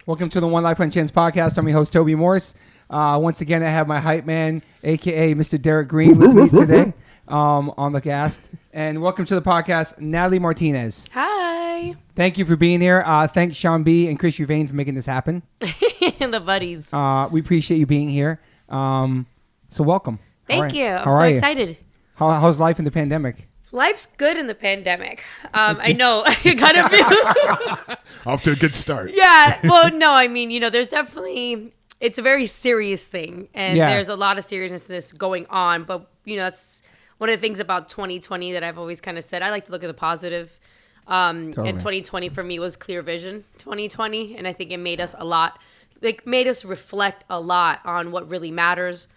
Welcome to the One Life One Chance podcast. I'm your host, Toby Morse. Once again, I have my hype man, a.k.a. Mr. Derek Green, with me today on the cast. And welcome to the podcast, Natalie Martinez. Hi. Thank you for being here. Thanks, Sean B. and Chris Uvain for making this happen. The buddies. We appreciate you being here. So welcome. Thank you. I'm so excited. How's life in the pandemic? Life's good in the pandemic. I know. I kind of feel off to a good start. Yeah. Well, no, I mean, there's definitely, it's a very serious thing. And there's a lot of seriousness going on. But, that's one of the things about 2020 that I've always kind of said. I like to look at the positive. Totally. And 2020 for me was clear vision 2020. And I think it made us made us reflect a lot on what really matters.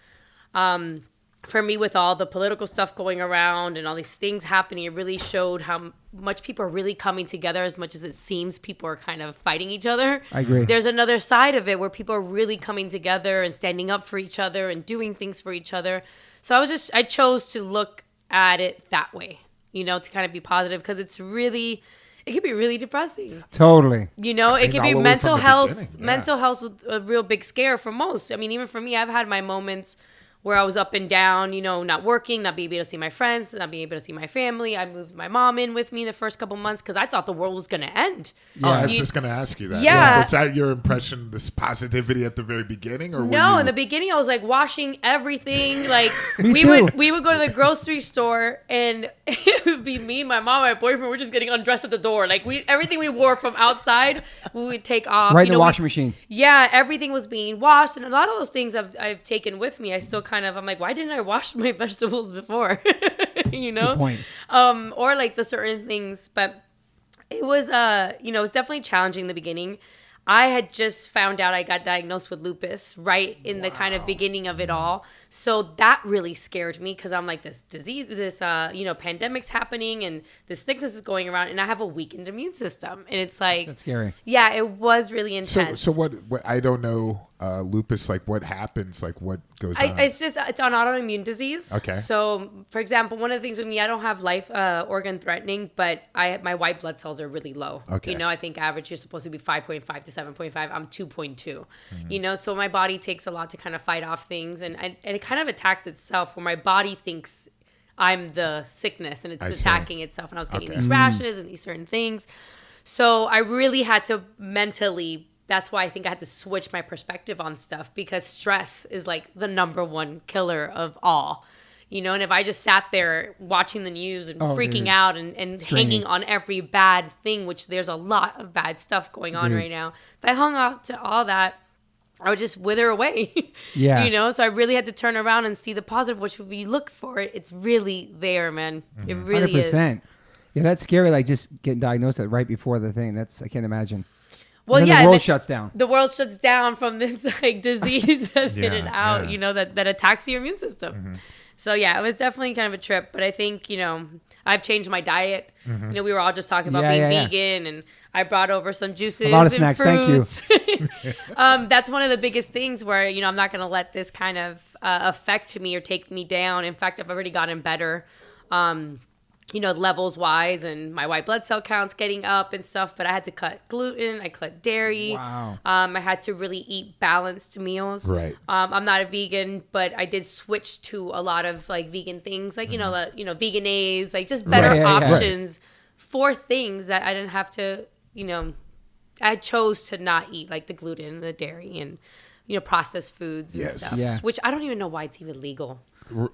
For me, with all the political stuff going around and all these things happening, it really showed how much people are really coming together as much as it seems people are kind of fighting each other. I agree. There's another side of it where people are really coming together and standing up for each other and doing things for each other. So I chose to look at it that way, to kind of be positive, because it can be really depressing. Totally. It can be mental health. Mental health is a real big scare for most. I mean, even for me, I've had my moments where I was up and down, not working, not being able to see my friends, not being able to see my family. I moved my mom in with me the first couple months because I thought the world was going to end. Yeah, I was just going to ask you that. Yeah. Was that your impression, this positivity at the very beginning? Or No, in the beginning I was like washing everything. Like we would go to the grocery store and it would be me, my mom, my boyfriend, we're just getting undressed at the door. Like everything we wore from outside, we would take off. Right in the washing machine. Yeah, everything was being washed. And a lot of those things I've taken with me. I still I'm like, why didn't I wash my vegetables before? Good point. Or like the certain things, but it was, it was definitely challenging in the beginning. I had just found out I got diagnosed with lupus right in the kind of beginning of it all. So that really scared me because I'm like, this disease, this, pandemic's happening and this sickness is going around and I have a weakened immune system. And it's like, that's scary. Yeah, it was really intense. So what I don't know, lupus, like what happens, like what goes on? It's an autoimmune disease. Okay. So for example, one of the things with me, I don't have life organ threatening, but my white blood cells are really low. Okay. I think average you're supposed to be 5.5 to 7.5. I'm 2.2. Mm-hmm. So my body takes a lot to kind of fight off things, and it kind of attacks itself where my body thinks I'm the sickness and it's attacking itself, and I was getting these rashes and these certain things. So I really had to mentally, that's why I think I had to switch my perspective on stuff, because stress is like the number one killer of all. And if I just sat there watching the news and freaking out and hanging on every bad thing, which there's a lot of bad stuff going on right now, if I hung on to all that, I would just wither away. Yeah. So I really had to turn around and see the positive, which if we look for it, it's really there, man. Mm-hmm. It really 100%. Is. Yeah, that's scary, like just getting diagnosed right before the thing. I can't imagine. Well, the world shuts down. The world shuts down from this disease that's in and out, that attacks your immune system. Mm-hmm. So yeah, it was definitely kind of a trip, but I think, I've changed my diet. Mm-hmm. We were all just talking about being vegan, and I brought over some juices, a lot of snacks. Fruits. Thank you. That's one of the biggest things where, I'm not going to let this kind of affect me or take me down. In fact, I've already gotten better. Levels wise, and my white blood cell counts getting up and stuff, but I had to cut gluten, I cut dairy. Wow. I had to really eat balanced meals. Right. I'm not a vegan, but I did switch to a lot of like vegan things, like, Vegan-A's, like just better options for things that I didn't have to, I chose to not eat like the gluten, the dairy, and, processed foods and stuff, which I don't even know why it's even legal.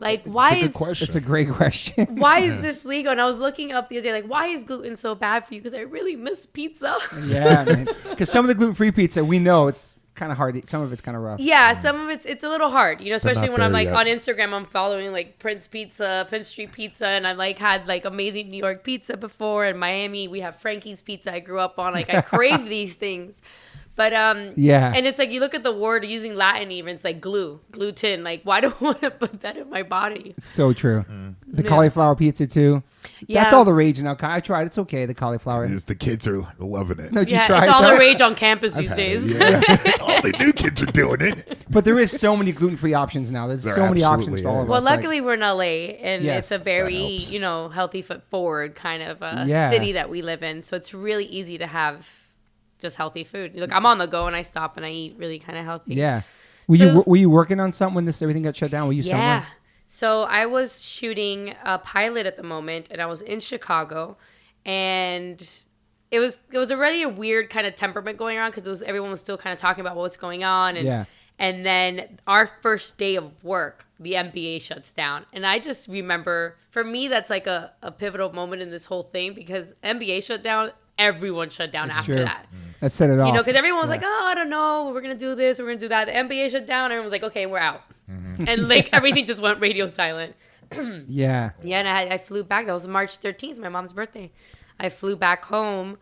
Like, why is it's a great question. Why is this legal? And I was looking up the other day, like, why is gluten so bad for you? Because I really miss pizza. Yeah, man. Because some of the gluten-free pizza, we know it's kind of hard. Some of it's kind of rough. Yeah, some of it's a little hard, especially when I'm like on Instagram, I'm following like Prince Street Pizza, and I like had like amazing New York pizza before. In Miami, we have Frankie's Pizza I grew up on. Like, I crave these things. But and it's like you look at the word using Latin, even it's like gluten. Like, why do I want to put that in my body? It's so true. The cauliflower pizza too. Yeah. That's all the rage now. I tried. It's okay. The cauliflower. The kids are loving it. No, you tried? It's all the rage on campus these days. All the new kids are doing it. But there is so many gluten-free options now. There's so many options for all of us. Well, luckily we're in LA, and it's a very healthy foot forward kind of city that we live in. So it's really easy to have just healthy food. Like I'm on the go and I stop and I eat really kind of healthy. Yeah. Were you working on something when everything got shut down? Were you somewhere? So I was shooting a pilot at the moment, and I was in Chicago, and it was already a weird kind of temperament going on because everyone was still kind of talking about what's going on, and then our first day of work, the NBA shuts down, and I just remember, for me, that's like a pivotal moment in this whole thing because NBA shut down. Everyone shut down after that. That set it off. You know, because everyone was like, oh, I don't know. We're going to do this. We're going to do that. The NBA shut down. Everyone was like, okay, we're out. And like everything just went radio silent. Yeah. Yeah, and I flew back. That was March 13th, my mom's birthday. I flew back home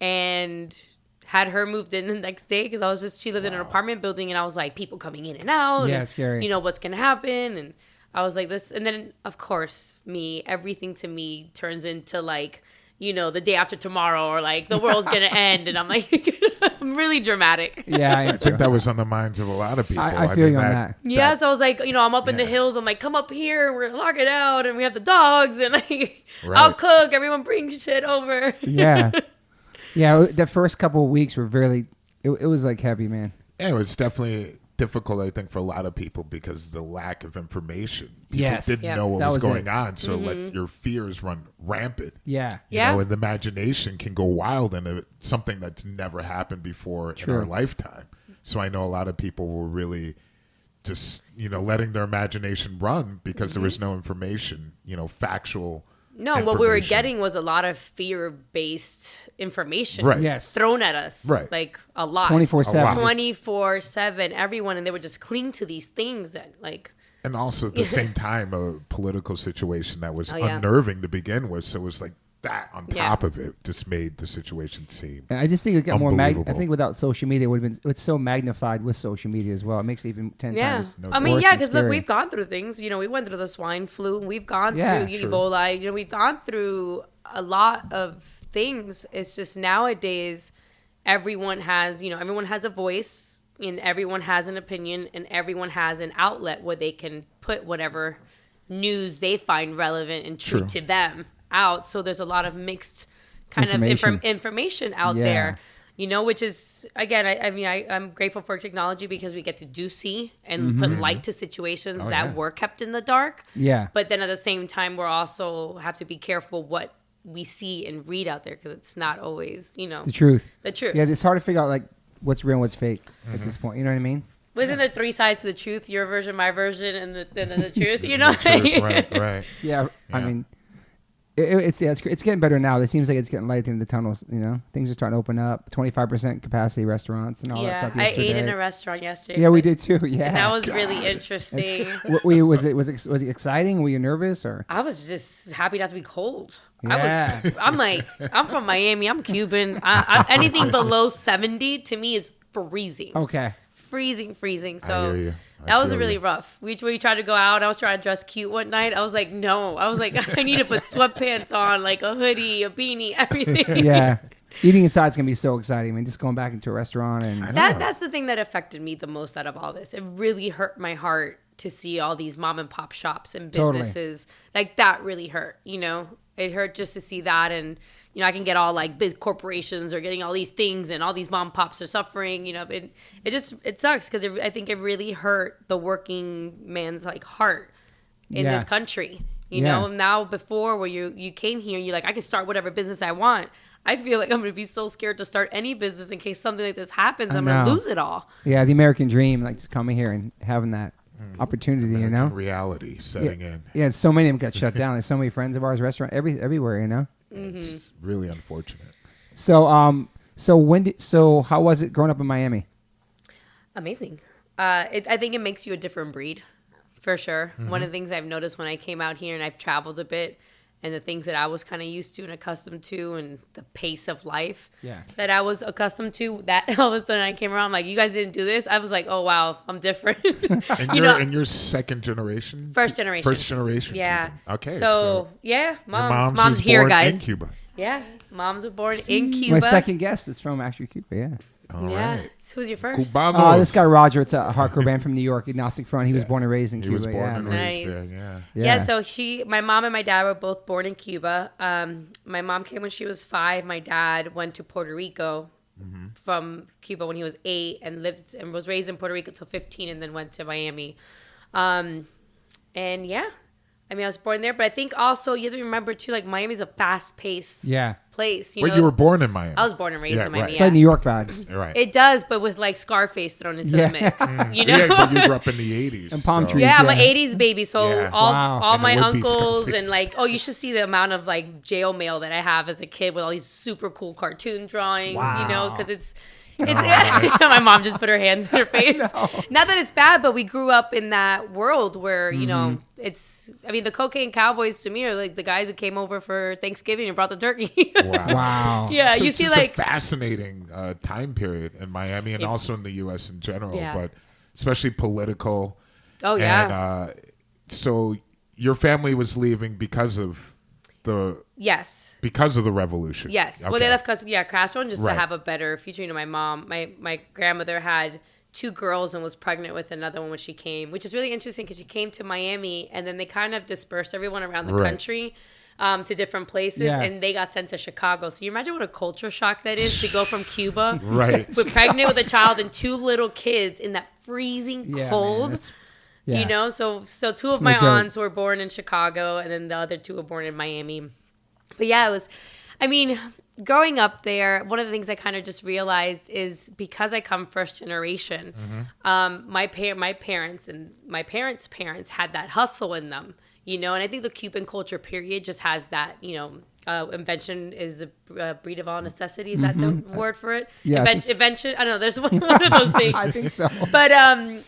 and had her moved in the next day because she lived in an apartment building, and I was like, people coming in and out. Yeah, and, it's scary. You know, what's going to happen? And I was like this. And then, of course, everything to me turns into like, you know, the day after tomorrow or like the world's going to end. And I'm like, I'm really dramatic. Yeah. I think that was on the minds of a lot of people. I feel you on that. Yeah. So I was like, you know, I'm up in the hills. I'm like, come up here. We're going to lock it out. And we have the dogs. And like, I'll cook. Everyone brings shit over. Yeah. Yeah. The first couple of weeks were it was like heavy, man. Yeah, it was definitely difficult, I think, for a lot of people because the lack of information. People didn't know what was going on, so let your fears run rampant. Yeah. You know, and the imagination can go wild, and it's something that's never happened before in our lifetime. So I know a lot of people were really just, you know, letting their imagination run because there was no information, you know, factual. No, what we were getting was a lot of fear-based information thrown at us. Right. Like a lot. 24/7. 24/7, everyone. And they would just cling to these things that like. And also at the same time, a political situation that was unnerving to begin with. So it was like that on top of it just made the situation seem and I just think it got more I think without social media, it would have been, it's so magnified with social media as well. It makes it even 10 times I mean, because look, we've gone through things. You know, we went through the swine flu. We've gone through Ebola. You know, we've gone through a lot of things. It's just nowadays, everyone has a voice, and everyone has an opinion, and everyone has an outlet where they can put whatever news they find relevant and true to them out. So there's a lot of mixed kind of information out there, you know, which is, again, I'm grateful for technology because we get to see and put light to situations that were kept in the dark. Yeah. But then at the same time, we're also have to be careful what we see and read out there because it's not always, you know, the truth. Yeah, it's hard to figure out like what's real and what's fake at this point. You know what I mean? Wasn't there 3 sides to the truth? Your version, my version, and then the truth. You know? Right. Yeah, I mean. It's getting better now. It seems like it's getting light at the end of the tunnels. You know, things are starting to open up. 25% capacity restaurants and all that stuff. I ate in a restaurant yesterday. Yeah, we did too. Yeah, and that was really interesting. Was it exciting? Were you nervous or? I was just happy not to be cold. Yeah. I'm from Miami. I'm Cuban. Anything below 70 to me is freezing. Okay. Freezing. So that was really rough. We tried to go out. I was trying to dress cute one night. I was like, no. I was like, I need to put sweatpants on, like a hoodie, a beanie, everything. Yeah. Eating inside is going to be so exciting. I mean, just going back into a restaurant. And that's the thing that affected me the most out of all this. It really hurt my heart to see all these mom and pop shops and businesses. Totally. Like that really hurt, you know. It hurt just to see that, and you know, I can get all like big corporations are getting all these things and all these mom pops are suffering, you know, it sucks because I think it really hurt the working man's like heart in this country, you know. Now before where you came here and you're like, I can start whatever business I want. I feel like I'm going to be so scared to start any business in case something like this happens. I'm going to lose it all. Yeah. The American dream, like just coming here and having that opportunity, American, you know, reality setting in. Yeah. So many of them got shut down. There's so many friends of ours, restaurant, everywhere, you know. It's really unfortunate. So, how was it growing up in Miami? Amazing. I think it makes you a different breed, for sure. One of the things I've noticed when I came out here and I've traveled a bit, and the things that I was kind of used to and accustomed to, and the pace of life that I was accustomed to, that all of a sudden I came around, I'm like, you guys didn't do this? I was like, oh, wow, I'm different. And you're second generation? First generation. First generation. Yeah. Cuban. Okay. So yeah, mom's here, guys. In Cuba. Yeah, moms were born in Cuba. My second guest is from actually Cuba, yeah. All right. So who's your first? Cubanos. This guy Roger, it's a hardcore band from New York, Agnostic Front. He was born and raised in Cuba. He was born and raised nice. there, Yeah, so my mom and my dad were both born in Cuba. My mom came when she was 5. My dad went to Puerto Rico from Cuba when he was 8 and lived and was raised in Puerto Rico till 15 and then went to Miami. And yeah, I mean, I was born there, but I think also you have to remember too, like Miami's a fast-paced place. You were born in Miami. I was born and raised in Miami. Right. It's like New York vibes. Right. It does, but with like Scarface thrown into the mix. You know, Yeah, but you grew up in the 80s. And palm trees. Yeah, I'm an 80s baby. So all And my it would be uncles Scarface. and like, you should see the amount of like jail mail that I have as a kid with all these super cool cartoon drawings, you know, because it's my mom just put her hands in her face. Not that it's bad, but we grew up in that world where, you know, the cocaine cowboys to me are like the guys who came over for Thanksgiving and brought the turkey. Wow. Yeah, you see it's like a fascinating time period in Miami and also in the U.S. in general, Yeah. but especially political. Oh, yeah. And so your family was leaving because of the revolution. Yes. Okay. Well, they left because Castro, and just Right. to have a better future. You know, my grandmother had 2 girls and was pregnant with another one when she came, which is really interesting because she came to Miami and then they kind of dispersed everyone around the country to different places, and they got sent to Chicago. So you imagine what a culture shock that is to go from Cuba, with pregnant with a child and 2 little kids in that freezing cold. Man, you know, so 2 of my aunts were born in Chicago and then the other 2 were born in Miami. But yeah, it was, I mean, growing up there, one of the things I kind of just realized is because I come first generation, my parents and my parents' parents had that hustle in them, you know, and I think the Cuban culture period just has that, you know, invention is a breed of all necessity. Is that the word for it? Yeah. Invention. I don't know. There's one of those things. I think so. But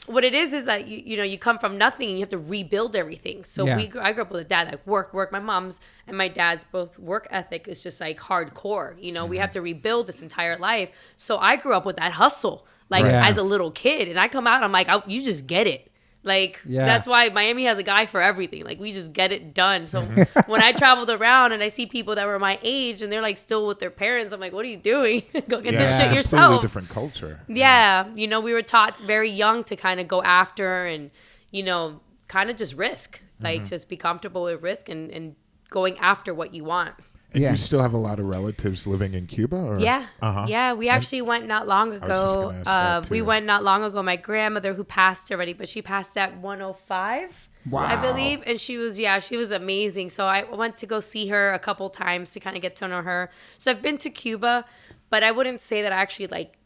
what it is that you know you come from nothing and you have to rebuild everything. So I grew up with a dad like work. My mom's and my dad's both work ethic is just like hardcore. You know, we have to rebuild this entire life. So I grew up with that hustle like as a little kid, and I come out, I'm like, you just get it. Like, that's why Miami has a guy for everything. Like, we just get it done. So when I traveled around and I see people that were my age and they're like still with their parents, I'm like, what are you doing? Go get this shit yourself. Completely different culture. Yeah. You know, we were taught very young to kind of go after and, you know, kind of just risk. Like, just be comfortable with risk and going after what you want. And you still have a lot of relatives living in Cuba? Or? Yeah. Yeah, we actually went not long ago. I was just gonna ask that, too. We went not long ago. My grandmother, who passed already, but she passed at 105, I believe. And she was amazing. So I went to go see her a couple times to kind of get to know her. So I've been to Cuba, but I wouldn't say that I actually like,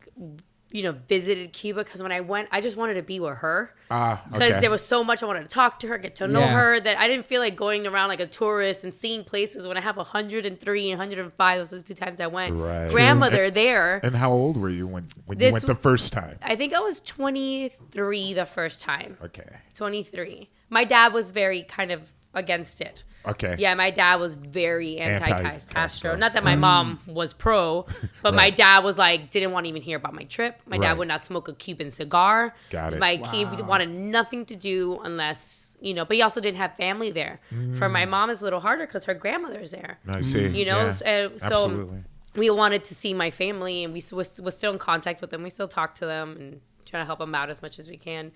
you know, visited Cuba, because when I went, I just wanted to be with her. Because there was so much I wanted to talk to her, get to know her, that I didn't feel like going around like a tourist and seeing places when I have 103 and 105. Those are the 2 times I went. Right. Grandmother there. And how old were you when you went the first time? I think I was 23 the first time. Okay. 23. My dad was very kind of against it. Okay. Yeah, my dad was very anti-Castro. Anti-Castro. Not that my mom was pro, but my dad was like, didn't want to even hear about my trip. My dad would not smoke a Cuban cigar. Got it. Like, he wanted nothing to do unless, you know, but he also didn't have family there. For my mom, it's a little harder because her grandmother's there. I see. You know, so absolutely. we wanted to see my family, and we was still in contact with them. We still talk to them and try to help them out as much as we can.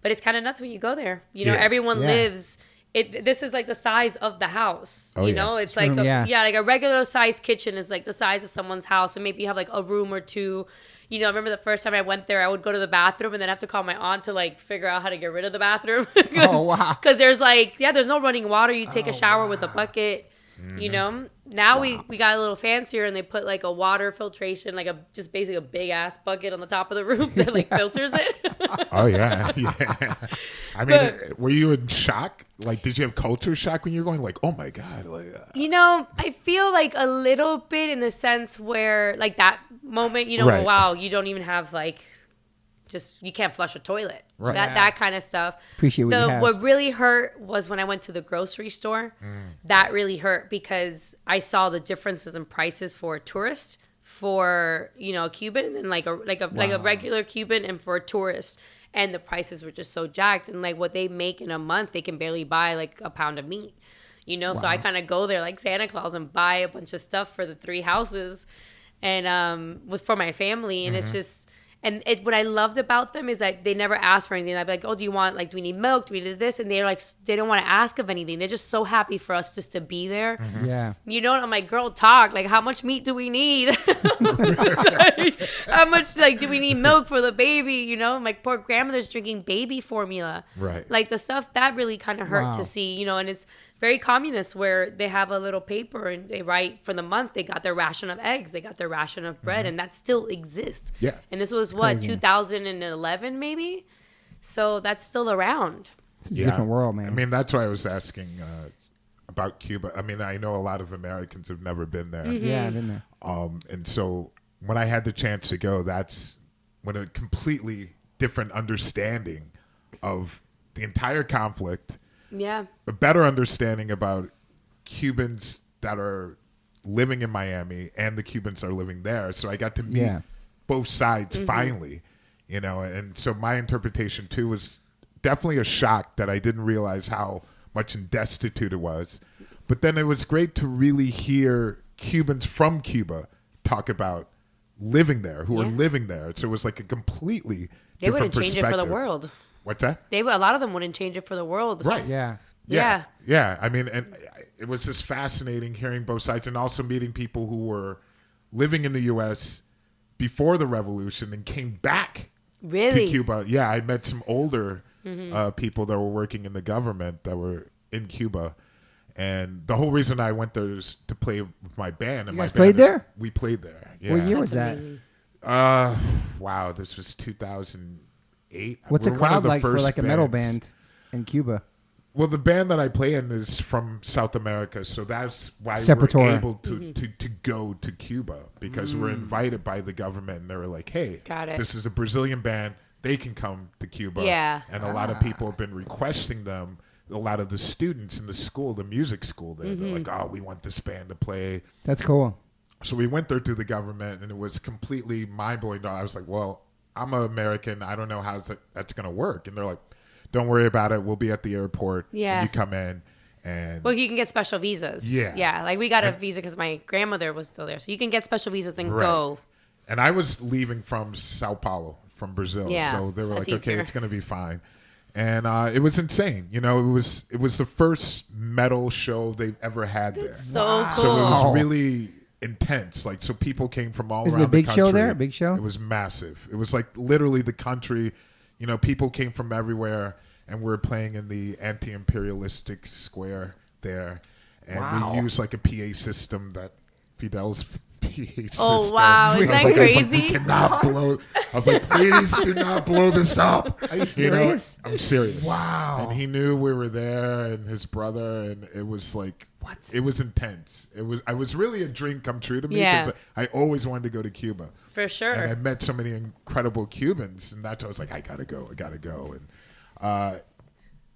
But it's kind of nuts when you go there. You know, everyone lives... This is like the size of the house, you know. It's like like a regular size kitchen is like the size of someone's house, and maybe you have like a room or 2. You know, I remember the first time I went there, I would go to the bathroom and then have to call my aunt to like figure out how to get rid of the bathroom. Because there's like there's no running water. You take a shower with a bucket. You know, now we got a little fancier, and they put like a water filtration, like just basically a big ass bucket on the top of the roof that like filters it. I mean, were you in shock? Like, did you have culture shock when you were going? Like, oh my god! Like, you know, I feel like a little bit in the sense where like that moment, you know, wow, you don't even have like. Just you can't flush a toilet, that kind of stuff. Appreciate what you have. What really hurt was when I went to the grocery store. That really hurt because I saw the differences in prices for a tourist, for you know a Cuban, and then like a regular Cuban, and for a tourist, and the prices were just so jacked. And like what they make in a month, they can barely buy like a pound of meat. You know, so I kind of go there like Santa Claus and buy a bunch of stuff for the 3 houses, and for my family, and it's just. And what I loved about them is that they never asked for anything. I'd be like, oh, do we need milk? Do we need this? And they're like, they don't want to ask of anything. They're just so happy for us just to be there. Mm-hmm. Yeah. You know, and I'm like, girl, talk. Like, how much meat do we need? Like, how much, like, do we need milk for the baby? You know, my poor grandmother's drinking baby formula. Right. Like, the stuff that really kind of hurt Wow. to see, you know, and it's very communist where they have a little paper and they write for the month they got their ration of eggs, they got their ration of bread, and that still exists. Yeah. And this was what, 2011 maybe? So that's still around. It's a different world, man. I mean, that's why I was asking about Cuba. I mean, I know a lot of Americans have never been there. Yeah, I've been there. And so when I had the chance to go, that's when a completely different understanding of the entire conflict, Yeah. a better understanding about Cubans that are living in Miami and the Cubans that are living there. So I got to meet both sides finally, you know, and so my interpretation too was definitely a shock that I didn't realize how much in destitute it was. But then it was great to really hear Cubans from Cuba talk about living there, who are living there. So it was like a completely They different wouldn't change it for the perspective. world. What's that? A lot of them wouldn't change it for the world. Right. Yeah. Yeah. Yeah. I mean, and it was just fascinating hearing both sides and also meeting people who were living in the U.S. before the revolution and came back Really? to Cuba. Yeah. I met some older people that were working in the government that were in Cuba. And the whole reason I went there is to play with my band. And You my guys band played there? We played there. Yeah. What year was that? Wow. This was 2008. What's a We're one of crowd the like for first like a metal bands. band in Cuba? Well, the band that I play in is from South America, so that's why Sepultura. we're able to go to Cuba, because we're invited by the government, and they were like, hey, Got it. this is a Brazilian band. They can come to Cuba. Yeah. And a lot of people have been requesting them. A lot of the students in the school, the music school there, they're like, oh, we want this band to play. That's cool. So we went there through the government, and it was completely mind-blowing. I was like, well, I'm an American. I don't know how that's going to work. And they're like, don't worry about it. We'll be at the airport. Yeah. And you come in. And Well, you can get special visas. Yeah. Yeah. Like we got a visa because my grandmother was still there. So you can get special visas and Right. go. And I was leaving from Sao Paulo, from Brazil. Yeah, So they so were that's like, okay, easier. it's going to be fine. And it was insane. You know, it was the first metal show they've ever had there. So cool. So it Wow. was really intense. Like, so people came from all Is it around a big the show country. there? A big show? It was massive. It was like literally the country. You know, people came from everywhere, and we were playing in the anti-imperialistic square there. And Wow. we used like a PA system that Fidel's PA system. Oh, wow. Is I was that like, crazy? we cannot blow. I was like, please do not blow this up. Are you serious? I'm serious. Wow. And he knew we were there, and his brother, and it was like, it was intense. I was really a dream come true to me, Yeah. because I always wanted to go to Cuba. For sure. And I met so many incredible Cubans, and that's why I was like, I gotta go. And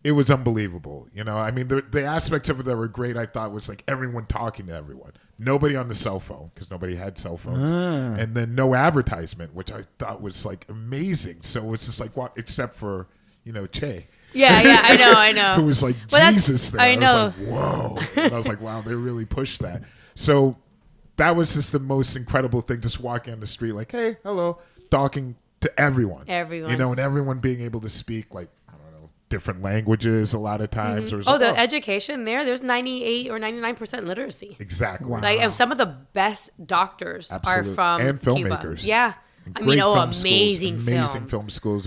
it was unbelievable. You know, I mean, the aspects of it that were great, I thought, was like everyone talking to everyone. Nobody on the cell phone, because nobody had cell phones. And then no advertisement, which I thought was like amazing. So it's just like, what, except for, you know, Che. Yeah, I know. Who was like Well, that's- Jesus there. I know. was like, whoa. And I was like, wow, they really pushed that. So that was just the most incredible thing, just walking on the street like, hey, hello, talking to everyone. Everyone. You know, and everyone being able to speak like, I don't know, different languages a lot of times. Or Oh, the education there's 98 or 99% literacy. Exactly. Wow. Like, and some of the best doctors Absolutely. are from And Cuba. filmmakers. Yeah. And I mean, great film amazing schools, film. amazing film schools.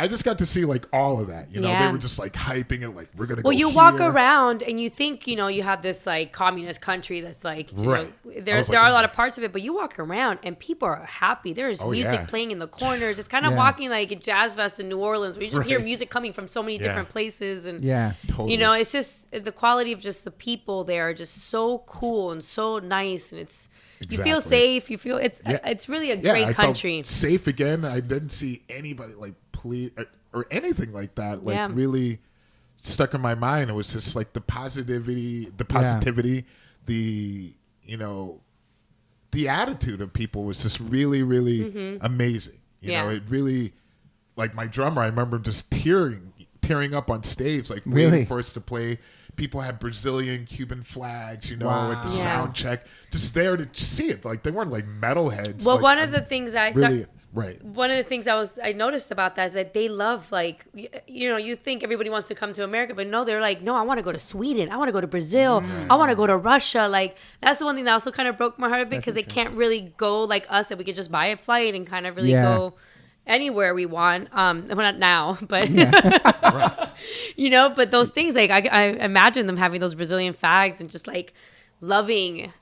I just got to see like all of that. You know, Yeah. they were just like hyping it, like we're gonna. Well, go you walk here. around and you think, you know, you have this like communist country that's like, you Right. know, I there was are like, a lot of parts of it, but you walk around and people are happy. There is Oh, music yeah. playing in the corners. It's kind of Yeah. walking like a jazz fest in New Orleans where you just hear Right. music coming from so many Yeah. different places. And, Yeah. Totally. you know, it's just the quality of just the people there are just so cool and so nice. And it's, you feel Exactly. safe. You feel it's really a great I country. felt safe again. I didn't see anybody like please or anything like that. Like Yeah. really stuck in my mind. It was just like the positivity, the you know, the attitude of people was just really, really amazing. You know, Yeah. it really, like my drummer, I remember him just tearing up on stage, like Really? waiting for us to play. People had Brazilian, Cuban flags, you know, at the Wow. Yeah. sound check, just there to see it. Like they weren't like metalheads. Well, like, one of the things I really Right. one of the things I noticed about that is that they love, like, you think everybody wants to come to America, but no, they're like, no, I want to go to Sweden. I want to go to Brazil. I want to go to Russia. Like, that's the one thing that also kind of broke my heart a bit, because they can't really go like us, that we could just buy a flight and kind of really go anywhere we want. Well, not now, but but those things, like, I imagine them having those Brazilian fags and just like loving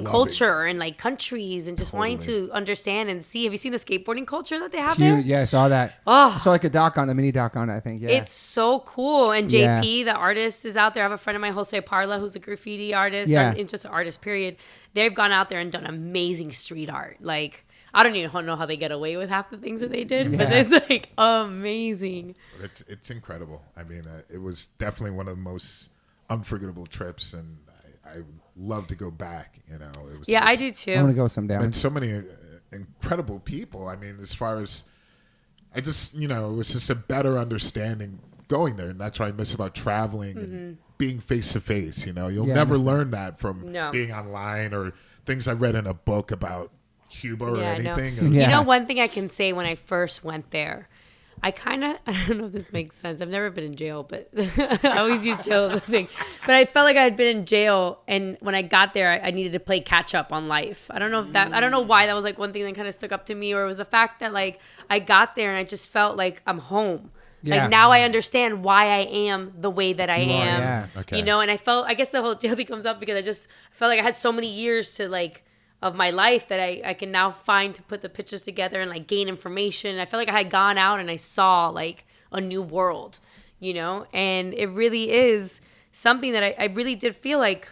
culture and like countries and just wanting to understand and see. Have you seen the skateboarding culture that they have there? Yeah, I saw that. Oh, I saw like a mini doc on it, I think. Yeah, it's so cool. And JP, the artist, is out there. I have a friend of mine, Jose Parla, who's a graffiti artist. And just an artist, period. They've gone out there and done amazing street art. Like, I don't even know how they get away with half the things that they did, but it's like amazing. It's incredible. I mean, it was definitely one of the most unforgettable trips, and I would love to go back. It was I do too. I want to go someday. And so many incredible people. I mean, as far as it was just a better understanding going there, and that's what I miss about traveling and being face to face. You'll never learn that from being online or things I read in a book about Cuba or anything. One thing I can say, when I first went there, I don't know if this makes sense. I've never been in jail, but I always use jail as a thing. But I felt like I had been in jail, and when I got there, I needed to play catch up on life. I don't know why that was like one thing that kind of stuck up to me, or it was the fact that like I got there and I just felt like I'm home. Yeah. Like, now I understand why I am the way that I am. Okay. And I guess the whole jail thing comes up because I just felt like I had so many years to like of my life that I can now find to put the pictures together and like gain information. I felt like I had gone out and I saw like a new world, and it really is something that I really did feel like,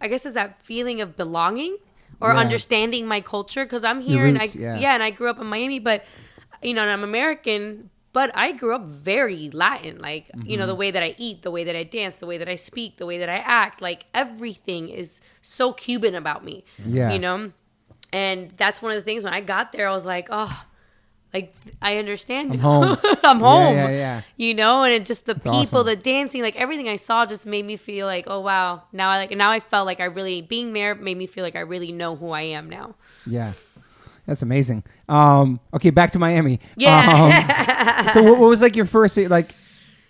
I guess, is that feeling of belonging or understanding my culture. Cause I'm here roots, and I grew up in Miami, but and I'm American, but I grew up very Latin, like, the way that I eat, the way that I dance, the way that I speak, the way that I act, like everything is so Cuban about me, and that's one of the things when I got there, I was like, oh, like, I understand. I'm home. I'm home, and it just, the that's people, awesome. The dancing, like everything I saw just made me feel like, oh, wow. Now I felt like being there made me feel like I really know who I am now. Yeah. That's amazing. Okay, back to Miami. Yeah. So what was like your first like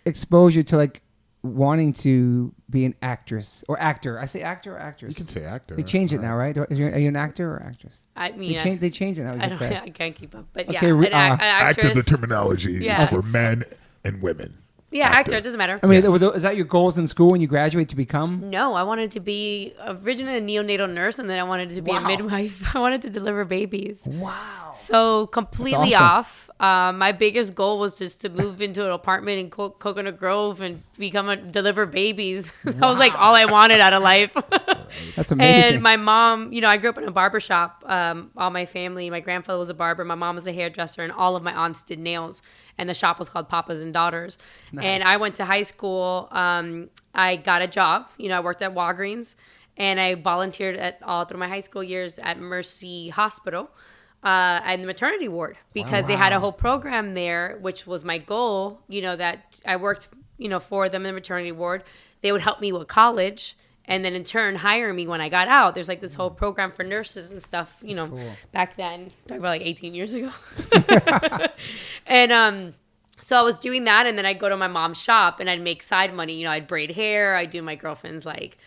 exposure to like wanting to be an actress or actor? I say actor or actress? You can say actor. They changed it now, right? Are you an actor or actress? I mean, they changed it now. I can't keep up, but okay, actor, the terminology is for men and women. Yeah, actor. It doesn't matter. I mean, is that your goals in school when you graduate to become? No, I wanted to be originally a neonatal nurse, and then I wanted to be a midwife. I wanted to deliver babies. Wow. So completely off. My biggest goal was just to move into an apartment in Coconut Grove and deliver babies. That was like all I wanted out of life. That's amazing. And my mom, I grew up in a barber shop. All my family, my grandfather was a barber, my mom was a hairdresser, and all of my aunts did nails. And the shop was called Papas and Daughters. Nice. And I went to high school. I got a job. I worked at Walgreens. And I volunteered all through my high school years at Mercy Hospital and the maternity ward. Because they had a whole program there, which was my goal, that I worked, for them in the maternity ward. They would help me with college. And then in turn, hire me when I got out. There's like this whole program for nurses and stuff, cool. Back then, talking about like 18 years ago. And so I was doing that. And then I'd go to my mom's shop and I'd make side money. I'd braid hair. I'd do my girlfriend's like,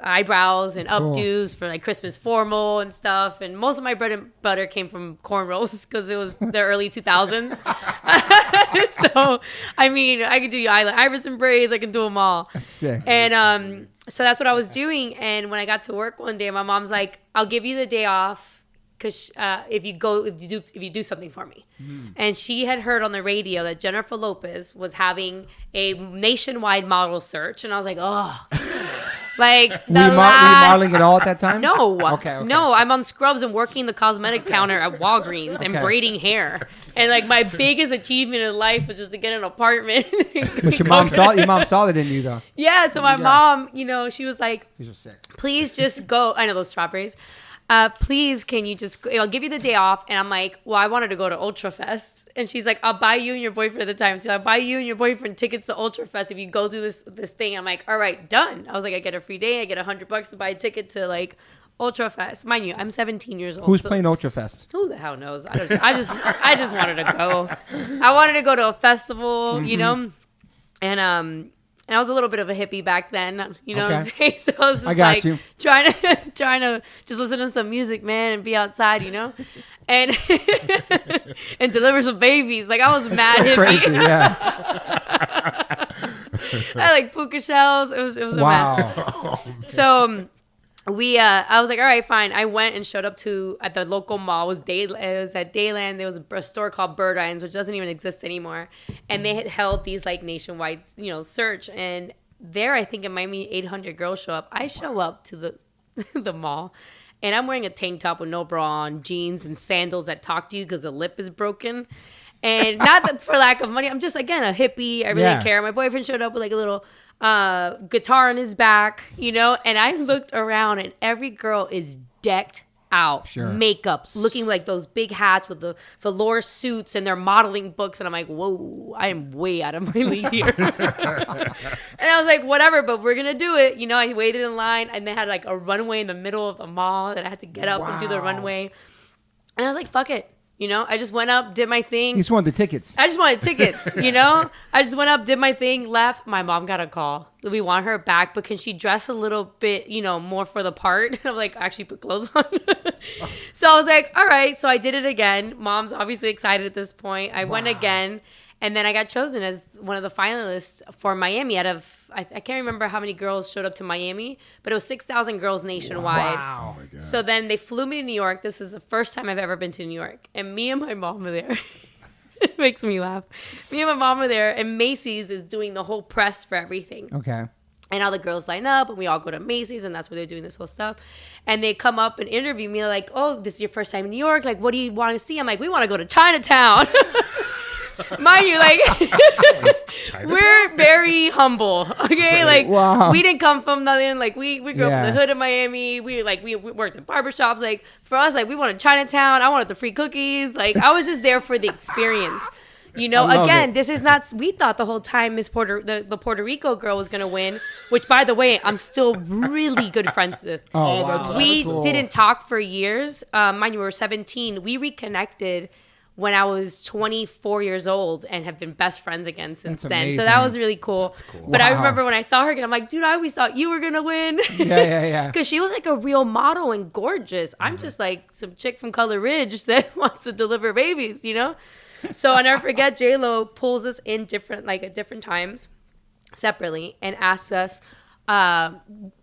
eyebrows and updos for like Christmas formal and stuff. And most of my bread and butter came from cornrows because it was the early 2000s. So, I mean, I could do iris and braids. I can do them all. That's sick. And so that's what I was doing. And when I got to work one day, my mom's like, I'll give you the day off because if you do something for me. And she had heard on the radio that Jennifer Lopez was having a nationwide model search. And I was like, oh. Like were you modeling at all at that time? No. Okay. No, I'm on Scrubs and working the cosmetic counter at Walgreens and braiding hair. And like my biggest achievement in life was just to get an apartment. But your mom saw that, didn't you, though? Yeah. So my mom, she was like, "These are sick. Please just go." I know those strawberries. Please, can you just, I'll give you the day off. And I'm like, well, I wanted to go to Ultra Fest. And she's like, I'll buy you and your boyfriend at the time. So I'll buy you and your boyfriend tickets to Ultra Fest if you go do this thing. I'm like, all right, done. I was like, I get a free day. I get $100 to buy a ticket to like Ultra Fest. Mind you, I'm 17 years old. Who's playing Ultra Fest? Who the hell knows? I just wanted to go. I wanted to go to a festival, you know, and I was a little bit of a hippie back then, you know what I'm saying? So I was just like trying to just listen to some music, man, and be outside, you know, and and deliver some babies. Like I was mad hippie. Crazy, yeah. I had like puka shells. It was a mess. So I was like, all right, fine. I went and showed up at the local mall. It was at Dayland. There was a store called Bird Eyes, which doesn't even exist anymore. And they had held these like nationwide, you know, search. And there, I think it might be 800 girls show up. I show up to the mall, and I'm wearing a tank top with no bra on, jeans and sandals that talk to you because the lip is broken. And not for lack of money. I'm just, again, a hippie. I really didn't care. My boyfriend showed up with like a little guitar on his back, you know, and I looked around and every girl is decked out, makeup, looking like those big hats with the velour suits and their modeling books, and I'm like, whoa, I am way out of my league here. And I was like, whatever, but we're gonna do it, you know. I waited in line, and they had like a runway in the middle of the mall that I had to get up and do the runway, and I was like, fuck it. You know, I just went up, did my thing. You just wanted the tickets. I just wanted tickets, you know? I just went up, did my thing, left. My mom got a call. We want her back, but can she dress a little bit, you know, more for the part? I'm like, actually put clothes on. So I was like, all right. So I did it again. Mom's obviously excited at this point. I went again. And then I got chosen as one of the finalists for Miami out of, I can't remember how many girls showed up to Miami, but it was 6,000 girls nationwide. Wow. Oh, so then they flew me to New York. This is the first time I've ever been to New York. And me and my mom were there. It makes me laugh. Me and my mom were there, and Macy's is doing the whole press for everything. Okay. And all the girls line up, and we all go to Macy's, and that's where they're doing this whole stuff. And they come up and interview me like, oh, this is your first time in New York. Like, what do you want to see? I'm like, we want to go to Chinatown. Mind you, like, we're very humble, okay? Like, we didn't come from nothing. Like, we grew up in the hood of Miami. We worked in barbershops. Like, for us, like, we wanted Chinatown. I wanted the free cookies. Like, I was just there for the experience. You know, again, this is not, we thought the whole time the Puerto Rico girl was going to win, which, by the way, I'm still really good friends with. Oh, wow. We didn't talk for years. Mind you, we were 17. We reconnected when I was 24 years old and have been best friends again since then. So that was really cool. But I remember when I saw her again, I'm like, dude, I always thought you were going to win. Yeah. Because she was like a real model and gorgeous. I'm just like some chick from Color Ridge that wants to deliver babies, you know? So I'll never forget, J-Lo pulls us in at different times separately and asks us,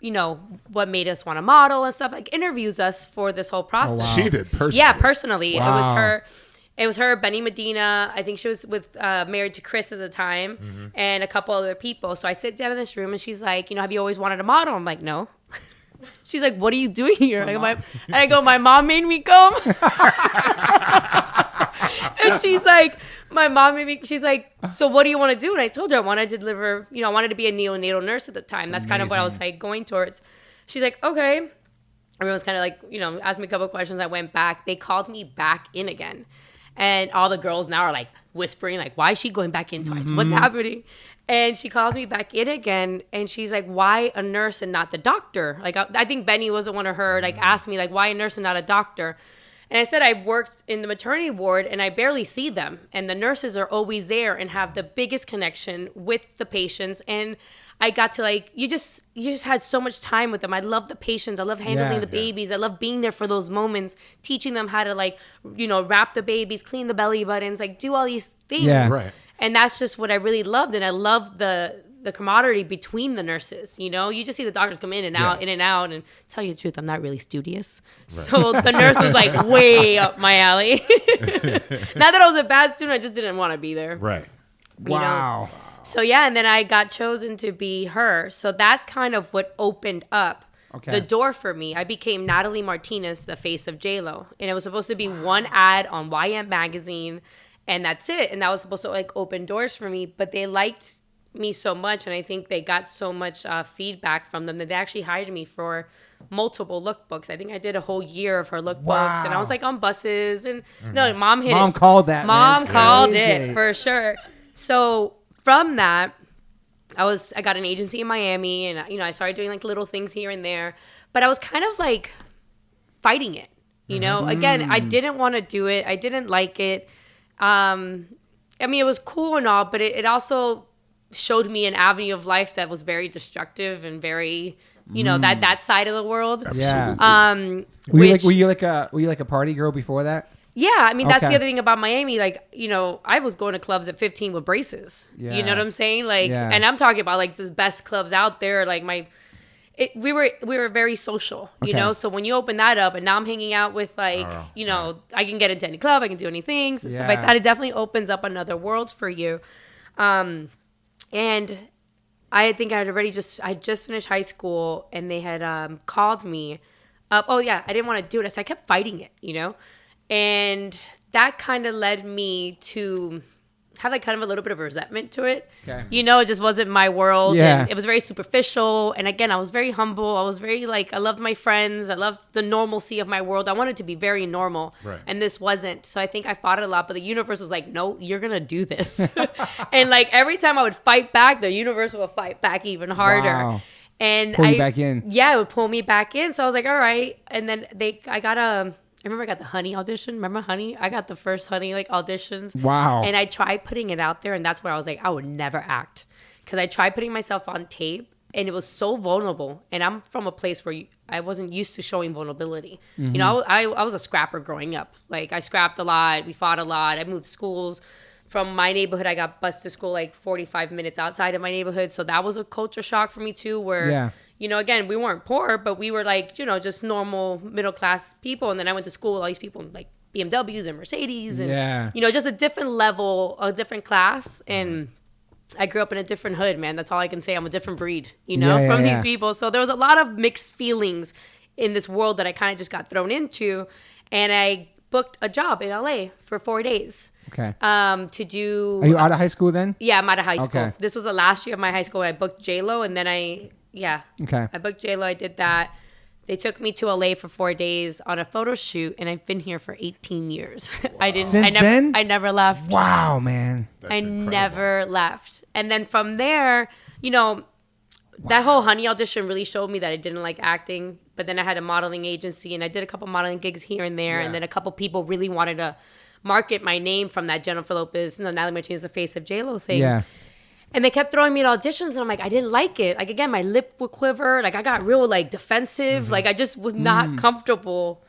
you know, what made us want to model and stuff, like interviews us for this whole process. Oh, wow. She did personally. Yeah, personally. Wow. It was her, Benny Medina. I think she was married to Chris at the time, and a couple other people. So I sit down in this room, and she's like, you know, have you always wanted to model? I'm like, no. She's like, what are you doing here? I go, my mom made me come. And she's like, she's like, so what do you want to do? And I told her I wanted to deliver, you know, I wanted to be a neonatal nurse at the time. That's kind of what I was like going towards. She's like, okay. Everyone's kind of like, you know, asked me a couple of questions. I went back. They called me back in again. And all the girls now are like whispering, like, why is she going back in twice? What's happening? And she calls me back in again. And she's like, why a nurse and not the doctor? Like, I think Benny wasn't one of her, like, asked me, like, why a nurse and not a doctor? And I said, I worked in the maternity ward and I barely see them. And the nurses are always there and have the biggest connection with the patients. And I got to, like, you just had so much time with them. I love the patients. I love handling the babies. I love being there for those moments, teaching them how to, like, you know, wrap the babies, clean the belly buttons, like, do all these things. Yeah. Right. And that's just what I really loved. And I loved the camaraderie between the nurses. You know, you just see the doctors come in and out. And tell you the truth, I'm not really studious. Right. So the nurse was like way up my alley. Not that I was a bad student, I just didn't want to be there. Right. Wow. You know? So yeah, and then I got chosen to be her. So that's kind of what opened up the door for me. I became Natalie Martinez, the face of J-Lo. And it was supposed to be one ad on YM magazine, and that's it. And that was supposed to, like, open doors for me. But they liked me so much, and I think they got so much feedback from them that they actually hired me for multiple lookbooks. I think I did a whole year of her lookbooks, and I was like on buses, and no, mom hit it. Mom called that. Mom called it for sure. So from that, I got an agency in Miami, and you know, I started doing like little things here and there. But I was kind of like fighting it. You know, again, I didn't want to do it. I didn't like it. I mean, it was cool and all, but it also showed me an avenue of life that was very destructive and very, you know, that side of the world. Absolutely. Were you like a party girl before that? Yeah, I mean, that's the other thing about Miami. Like, you know, I was going to clubs at 15 with braces. Yeah. You know what I'm saying? Like, and I'm talking about like the best clubs out there. Like we were very social, you know? So when you open that up and now I'm hanging out with like, you know, I can get into any club, I can do any things and stuff like that. It definitely opens up another world for you. And I think I just finished high school and they had called me up. Oh yeah, I didn't want to do it. So I kept fighting it, you know? And that kind of led me to have like kind of a little bit of resentment to it. Okay. You know, it just wasn't my world. Yeah. And it was very superficial. And again, I was very humble. I was very like, I loved my friends. I loved the normalcy of my world. I wanted to be very normal. Right. And this wasn't. So I think I fought it a lot, but the universe was like, no, you're going to do this. And like every time I would fight back, the universe would fight back even harder. Wow. And pull you back in. Yeah, it would pull me back in. So I was like, all right. And then I remember I got the Honey audition. Remember Honey? I got the first Honey like auditions. Wow. And I tried putting it out there, and that's where I was like, I would never act, because I tried putting myself on tape, and it was so vulnerable. And I'm from a place where I wasn't used to showing vulnerability. You know, I was a scrapper growing up. Like I scrapped a lot. We fought a lot. I moved schools. From my neighborhood, I got bused to school like 45 minutes outside of my neighborhood. So that was a culture shock for me too, where, you know, again, we weren't poor, but we were like, you know, just normal middle class people. And then I went to school with all these people like BMWs and Mercedes and, you know, just a different level, a different class. And I grew up in a different hood, man. That's all I can say. I'm a different breed, you know, from these people. So there was a lot of mixed feelings in this world that I kind of just got thrown into. And I booked a job in LA for 4 days. Okay. To do. Are you out of high school then? Yeah, I'm out of high school. Okay. This was the last year of my high school. I booked J-Lo, and then I booked J-Lo. I did that. They took me to LA for 4 days on a photo shoot, and I've been here for 18 years. Wow. I never left. Wow, man. That's I incredible. never left. And then from there, you know, that whole Honey audition really showed me that I didn't like acting. But then I had a modeling agency, and I did a couple modeling gigs here and there, and then a couple people really wanted to market my name from that Jennifer Lopez, Natalie Martinez, the face of J-Lo thing. Yeah. And they kept throwing me at auditions, and I'm like, I didn't like it. Like, again, my lip would quiver. Like, I got real, like, defensive. Like, I just was not comfortable,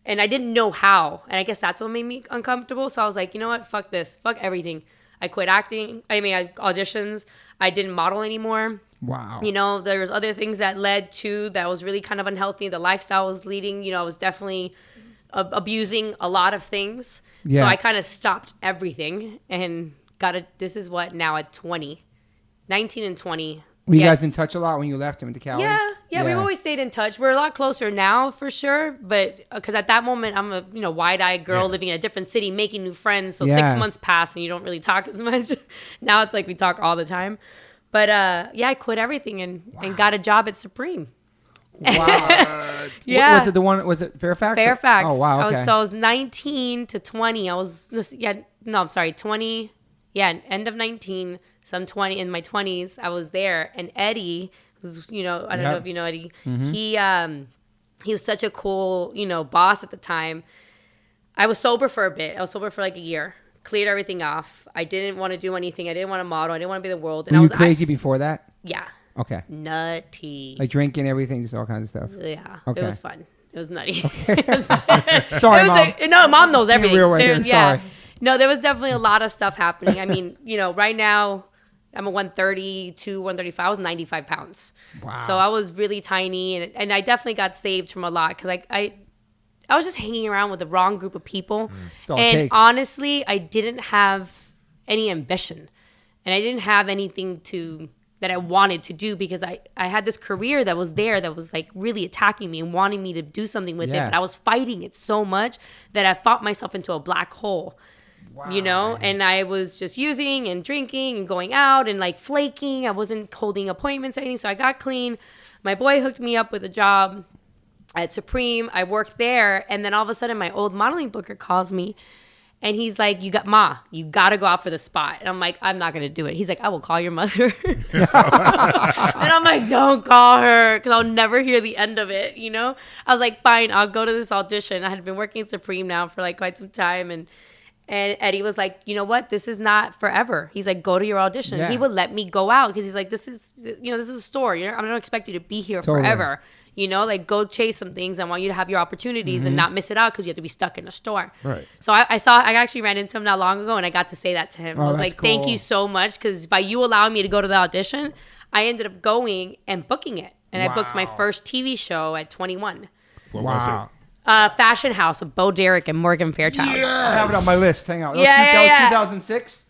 and I didn't know how. And I guess that's what made me uncomfortable. So I was like, you know what? Fuck this. Fuck everything. I quit acting. I auditions. I didn't model anymore. Wow. You know, there was other things that led to that was really kind of unhealthy. The lifestyle was leading. You know, I was definitely abusing a lot of things. Yeah. So I kind of stopped everything and this is what now at 19 and 20. Were you guys in touch a lot when you left him to Cali? Yeah, we've always stayed in touch. We're a lot closer now for sure. But because at that moment, I'm a wide-eyed girl living in a different city, making new friends. So 6 months pass and you don't really talk as much. Now it's like we talk all the time. But I quit everything and got a job at Supreme. Wow. Yeah. Was it Fairfax? Fairfax. Oh, wow. Okay. I was 19 to 20. 20. Yeah, end of 19. So I'm 20 in my 20s. I was there. And Eddie, who's, I don't know if you know Eddie. Mm-hmm. He was such a cool, boss at the time. I was sober for a bit. I was sober for like a year. Cleared everything off. I didn't want to do anything. I didn't want to model. I didn't want to be the world. And Were you crazy before that? Yeah. Okay. Nutty. Like drinking, everything, just all kinds of stuff. Yeah. Okay. It was fun. It was nutty. Okay. Sorry, Mom. No, Mom knows everything. Real right here. Sorry. No, there was definitely a lot of stuff happening. I mean, right now I'm a 132, 135. I was 95 pounds. Wow. So I was really tiny, and I definitely got saved from a lot because I was just hanging around with the wrong group of people. And honestly, I didn't have any ambition, and I didn't have anything that I wanted to do because I had this career that was there that was like really attacking me and wanting me to do something with it. But I was fighting it so much that I fought myself into a black hole. Wow. And I was just using and drinking and going out and like flaking. I wasn't holding appointments or anything. So I got clean. My boy hooked me up with a job at Supreme. I worked there. And then all of a sudden my old modeling booker calls me And he's like, you got to go out for the spot. And I'm like, I'm not going to do it. He's like, I will call your mother. And I'm like, don't call her, because I'll never hear the end of it, you know? I was like, fine, I'll go to this audition. I had been working at Supreme now for like quite some time. And Eddie was like, you know what? This is not forever. He's like, go to your audition. Yeah. He would let me go out because he's like, this is a store. You know, I don't expect you to be here Totally. forever. You know, like go chase some things. I want you to have your opportunities and not miss it out because you have to be stuck in a store. Right. So I actually ran into him not long ago and I got to say that to him. Oh, I was that's like, thank cool. you so much, because by you allowing me to go to the audition, I ended up going and booking it. And I booked my Wow. first TV show at 21. What was Wow. it? Fashion House with Bo Derek and Morgan Fairchild. I have it on my list. Hang on. Yeah. 2006.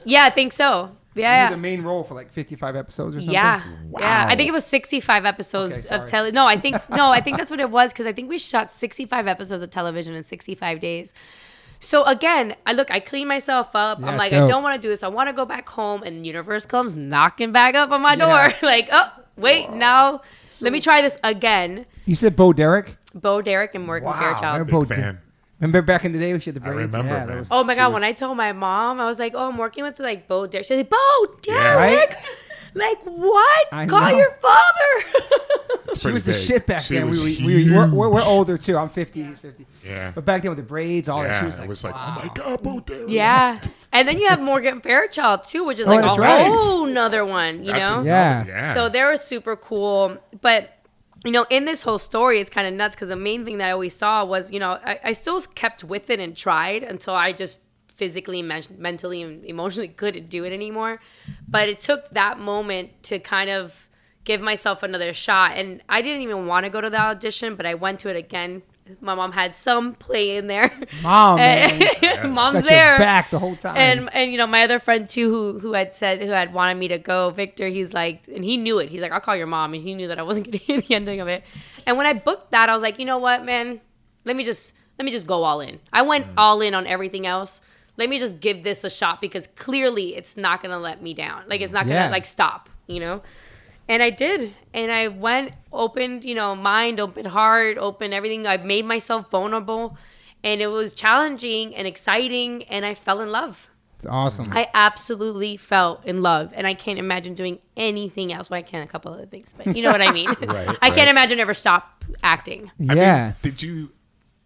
Yeah, I think so. You Yeah. were the main role for like 55 episodes or something. Yeah. Wow. Yeah. I think it was 65 episodes of No, I think that's what it was, because I think we shot 65 episodes of television in 65 days. So again, I clean myself up. Yeah, I'm it's like, dope. I don't want to do this. I want to go back home, and the universe comes knocking back up on my Yeah. door. Like, oh, wait, now let me try this again. You said Bo Derek? Bo Derek and Morgan Fairchild. Bo Big fan. Remember back in the day when she had the I braids? remember, that man. was- Oh my she God, was- when I told my mom, I was like, oh, I'm working with like Bo Derek. She's like, Bo Derek? Right? Like, what? I Call know. your father. It's She pretty was the big. shit back She then. was We're older too. I'm 50. He's 50. Yeah. But back then with the braids, all that, Yeah, she was it like, was like, wow. oh my God, Bo Derek. Yeah. And then you have Morgan Fairchild too, which is Oh, like that's a right. whole nother one, you That's know? another- Yeah. yeah. So they were super cool. But, you know, in this whole story, it's kind of nuts because the main thing that I always saw was, you know, I still kept with it and tried until I just physically, mentally, and emotionally couldn't do it anymore. But it took that moment to kind of give myself another shot. And I didn't even want to go to the audition, but I went to it again. My mom had some play in there. Mom, man. Mom's Got there. your back the whole time. And you know, my other friend too, who had wanted me to go, Victor, he's like, and he knew it. He's like, I'll call your mom, and he knew that I wasn't gonna get the ending of it. And when I booked that, I was like, you know what, man, let me just go all in. I went all in on everything else. Let me just give this a shot, because clearly it's not gonna let me down. Like, it's not gonna like stop, you know. And I did. And I went, opened, you know, mind, opened heart, opened everything. I made myself vulnerable. And it was challenging and exciting. And I fell in love. It's awesome. I absolutely fell in love. And I can't imagine doing anything else. Well, I can a couple other things, but you know what I mean? I can't imagine ever stop acting. I yeah. mean, did you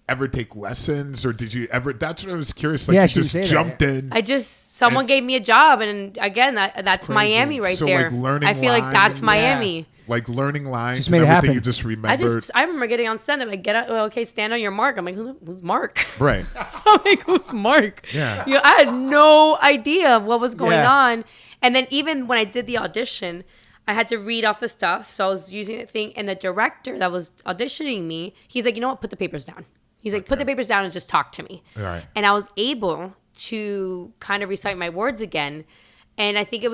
ever take lessons, or did you ever? That's what I was curious. Like, Yeah, you she would just say that, jumped in. Someone gave me a job. And again, that's crazy. Miami right so there. like learning I feel lines like that's and- Miami. Like learning lines Just and made it everything. happen. You just remembered. I remember getting on set. They're like, okay, stand on your mark. I'm like, who's Mark? Right. I'm like, who's Mark? Yeah. You know, I had no idea what was going Yeah. on. And then even when I did the audition, I had to read off the stuff. So I was using the thing. And the director that was auditioning me, he's like, you know what? Put the papers down. He's like, put the papers down and just talk to me. Right. And I was able to kind of recite my words again. And I think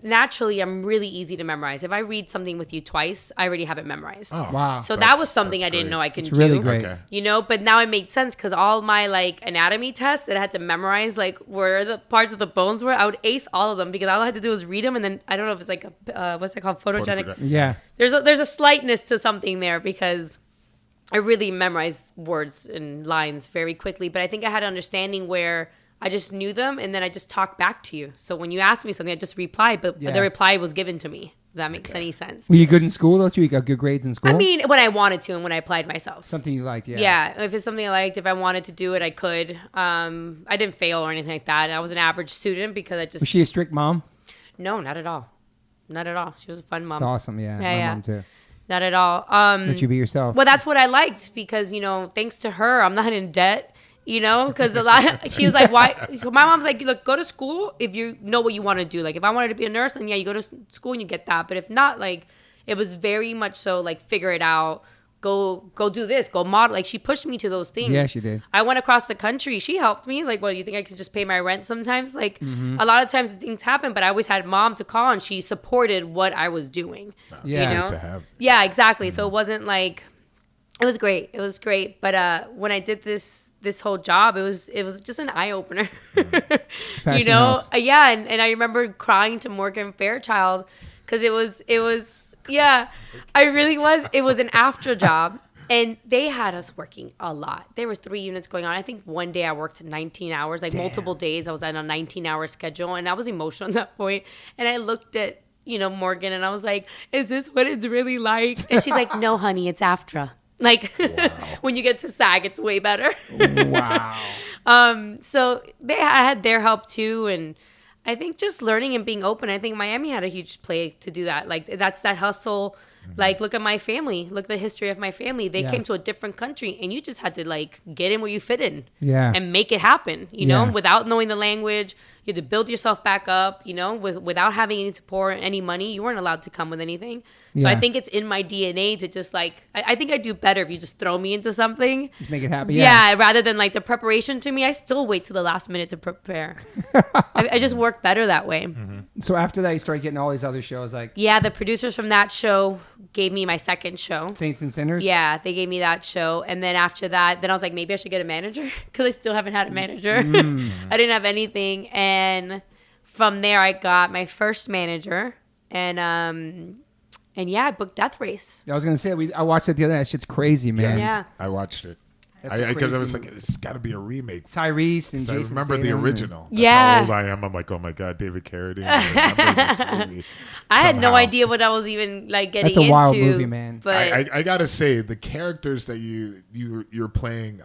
naturally, I'm really easy to memorize. If I read something with you twice, I already have it memorized. Oh, Wow. So that that's- was something I that's didn't great. know I could It's do. really great. Okay. You know, but now it made sense because all my like anatomy tests that I had to memorize, like where the parts of the bones were, I would ace all of them because all I had to do was read them. And then I don't know if it's like what's it called? Photogenic. Yeah. There's a slightness to something there because I really memorized words and lines very quickly. But I think I had an understanding where I just knew them, and then I just talked back to you. So when you asked me something, I just replied, but Yeah. the reply was given to me. If that makes any sense. Were you good in school though too? You got good grades in school? I mean, when I wanted to and when I applied myself. something you liked, yeah. Yeah, if it's something I liked, if I wanted to do it, I could. I didn't fail or anything like that. I was an average student because I just... Was she a strict mom? No, not at all. Not at all. She was a fun mom. It's awesome, yeah. Yeah, My yeah. mom too. Not at all. Let you be yourself. Well, that's what I liked because, you know, thanks to her, I'm not in debt. You know, because she was like, why? My mom's like, look, go to school if you know what you want to do. Like, if I wanted to be a nurse, then yeah, you go to school and you get that. But if not, like, it was very much so like, figure it out. Go do this. Go model. Like, she pushed me to those things. Yeah, she did. I went across the country. She helped me. Like, what, you think I could just pay my rent sometimes? Like, Mm-hmm. a lot of times things happen, but I always had mom to call and she supported what I was doing. Yeah. You Great know? to have. Yeah, exactly. So it wasn't like, it was great. It was great. But when I did this whole job, it was just an eye opener. You Fashion know? house. Yeah, and I remember crying to Morgan Fairchild because it was yeah, I really was. It was an after job. And they had us working a lot. There were 3 units going on. I think one day I worked 19 hours, like multiple days. I was on a 19-hour schedule, and I was emotional at that point. And I looked at, Morgan, and I was like, is this what it's really like? And she's like, no, honey, it's AFTRA. Like, when you get to SAG, it's way better. Wow. So I had their help too, and I think just learning and being open. I think Miami had a huge play to do that. Like, that's that hustle. Like, look at my family. Look at the history of my family. They came to a different country, and you just had to, like, get in where you fit in. Yeah. And make it happen, without knowing the language. You had to build yourself back up, without having any support, any money. You weren't allowed to come with anything. So I think it's in my DNA to just, like, I think I do better if you just throw me into something. Just make it happen. Yeah, rather than, like, the preparation to me. I still wait till the last minute to prepare. I just work better that way. So after that, you started getting all these other shows, like Yeah, the producers from that show gave me my second show. Saints and Sinners. Yeah, they gave me that show. And then after that, then I was like, maybe I should get a manager because I still haven't had a manager. I didn't have anything. And from there, I got my first manager. And yeah, I booked Death Race. I was gonna say I watched it the other night. That shit's crazy, man. Yeah. I watched it. That's a Because I was crazy like, it's got to be a remake. Tyrese and I Jason. remember the Statham. original. That's Yeah. how old I am. I'm like, oh my God, David Carradine. I remember this movie I had no somehow. idea what I was even like getting That's a into. wild movie, man. But I gotta say, the characters that you're playing,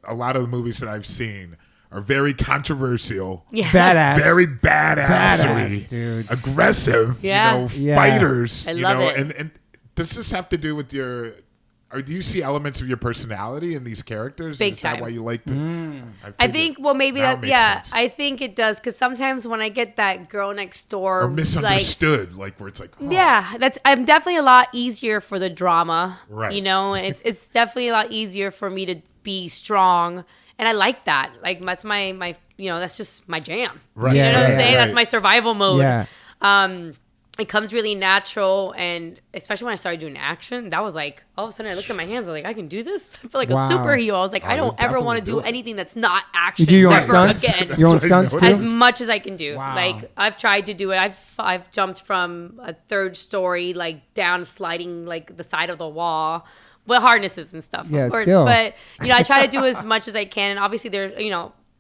a lot of the movies that I've seen are very controversial. yeah. Badass. Very badassery, Badass, dude. aggressive, Yeah. Yeah. fighters. I love it. And does this have to do with or do you see elements of your personality in these characters? Big Is that time. why you like to? I think, well, maybe Now it that, makes yeah, sense. I think it does. Because sometimes when I get that girl next door, or misunderstood, like where it's like, oh, yeah, I'm definitely a lot easier for the drama. Right. It's definitely a lot easier for me to be strong. And I like that. Like, that's my that's just my jam. Right. You know what I'm Yeah, saying? right. That's my survival mode. Yeah. It comes really natural, and especially when I started doing action, that was like, all of a sudden I looked at my hands, I was like, I can do this? I feel like Wow. a superhero. I was like, I don't you ever want to definitely do do it. anything that's not action. You do your own Never stunts. again. Your own That's what I stunts too. noticed. As much as I can do. Wow. Like, I've tried to do it. I've jumped from a 3rd story, like, down, sliding, like, the side of the wall. With harnesses and stuff, Yeah, of course. still. But, I try to do as much as I can. And obviously, there's,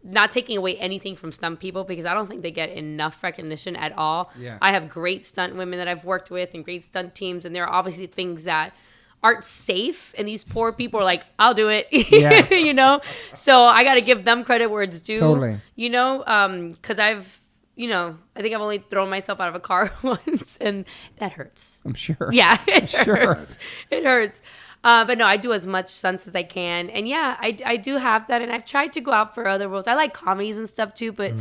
not taking away anything from stunt people because I don't think they get enough recognition at all. Yeah. I have great stunt women that I've worked with and great stunt teams. And there are obviously things that aren't safe. And these poor people are like, I'll do it. Yeah. So I got to give them credit where it's due. Totally. Because I've, I think I've only thrown myself out of a car once and that hurts. I'm sure. Yeah, it Sure. hurts. It hurts. But no, I do as much stunts as I can. And yeah, I do have that. And I've tried to go out for other roles. I like comedies and stuff too, but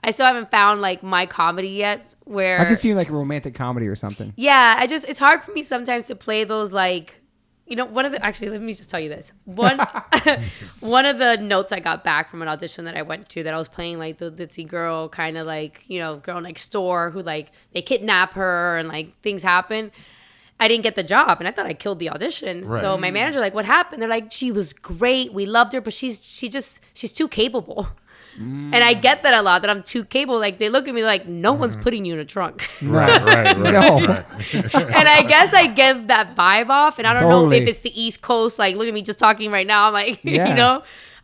I still haven't found like my comedy yet where I can see you in like a romantic comedy or something. yeah, it's hard for me sometimes to play those like, actually, let me just tell you this. One of the notes I got back from an audition that I went to that I was playing like the ditzy girl, kind of like, girl next door who like, they kidnap her and like things happen. I didn't get the job and I thought I killed the audition. Right. So my manager like, what happened? They're like, she was great. We loved her, but she's too capable. And I get that a lot, that I'm too capable. Like they look at me like, no one's putting you in a trunk. Right. No. right. And I guess I give that vibe off. And I don't know Totally. if it's the East Coast. Like, look at me just talking right now. I'm like, Yeah. I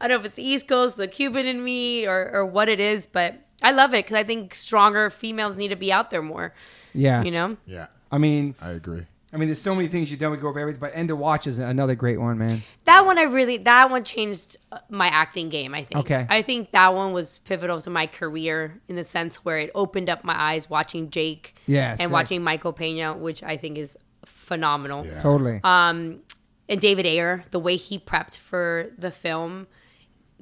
don't know if it's the East Coast, the Cuban in me, or what it is. But I love it because I think stronger females need to be out there more. Yeah. Yeah, I mean, I agree. there's so many things you've done. We go over everything, but End to Watch is another great one, man. That one changed my acting game, I think. Okay. I think that one was pivotal to my career in the sense where it opened up my eyes watching Jake Yeah, and sick. watching Michael Pena, which I think is phenomenal. Yeah. Totally. And David Ayer, the way he prepped for the film,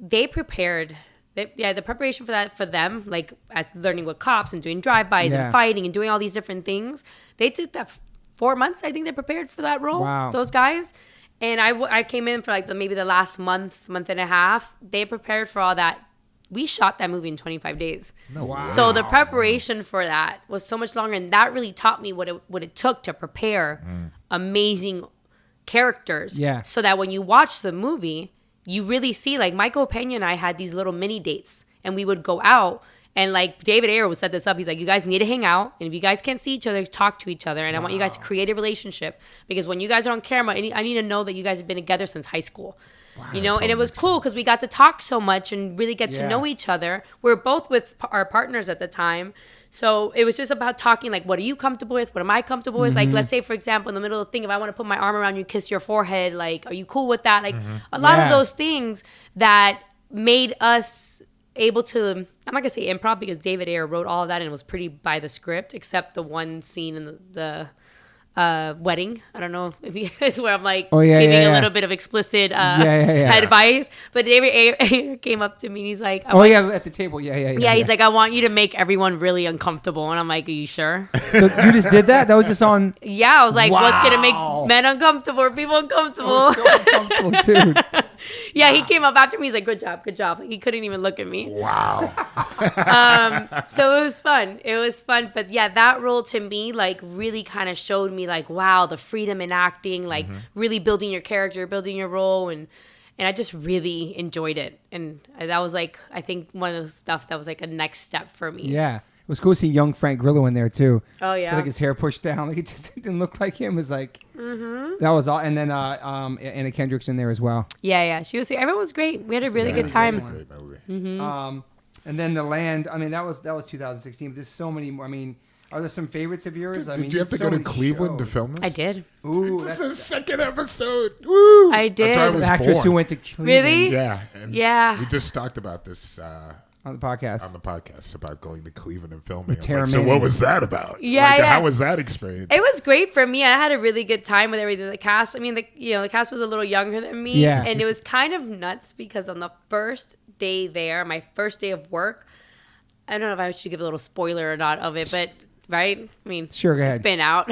they prepared. The preparation for that for them, like as learning with cops and doing drive-bys Yeah. and fighting and doing all these different things, they took that 4 months. I think they prepared for that role. Wow. Those guys. And I came in for like maybe the last month and a half. They prepared for all that. We shot that movie in 25 days. No, wow. So the preparation for that was so much longer, and that really taught me what it took to prepare amazing characters. Yeah. So that when you watch the movie, you really see like Michael Pena and I had these little mini dates, and we would go out And like David Ayer will set this up. He's like, you guys need to hang out. And if you guys can't see each other, talk to each other. And I want you guys to create a relationship. Because when you guys are on camera, I need to know that you guys have been together since high school. Wow, you know, and it was cool because we got to talk so much and really get to know each other. We were both with our partners at the time. So it was just about talking, like, what are you comfortable with? What am I comfortable with? Like, let's say, for example, in the middle of the thing, if I want to put my arm around you, kiss your forehead, like, are you cool with that? Like, a lot of those things that made us able to, I'm not going to say improv because David Ayer wrote all of that and it was pretty by the script, except the one scene in the wedding. I don't know if it's where I'm like giving a little bit of explicit advice. But David Ayer came up to me and he's like, at the table. Yeah. He's like, I want you to make everyone really uncomfortable. And I'm like, are you sure? So you just did that? That was just on. Yeah, I was like, what's gonna make men uncomfortable or people uncomfortable? So uncomfortable, dude. Yeah, he came up after me. He's like, good job. Like, he couldn't even look at me. Wow. So it was fun. But yeah, that role to me, like, really kind of showed me, like, wow, the freedom in acting, like, really building your character, building your role. And I just really enjoyed it. And that was, like, I think one of the stuff that was, like, a next step for me. Yeah. It was cool seeing young Frank Grillo in there, too. Oh, yeah. With, like, his hair pushed down. Like, it just didn't look like him. It was like, that was all. And then Anna Kendrick's in there as well. Yeah. She was. Everyone was great. We had a really good time. It was a great movie. And then The Land. I mean, that was 2016. But there's so many more. I mean, are there some favorites of yours? Did you have to go to Cleveland to film this? I did. Ooh, that's the second episode. Woo! I did. the actress who went to Cleveland. Really? Yeah. We just talked about this on the podcast. About going to Cleveland and filming. I was Tara like, so what was that about? Yeah. How was that experience? It was great for me. I had a really good time with everything. The cast. I mean, the cast was a little younger than me, and it was kind of nuts because on the first day there, my first day of work, I don't know if I should give a little spoiler or not of it, but. Right? I mean, sure, go ahead. It's been out.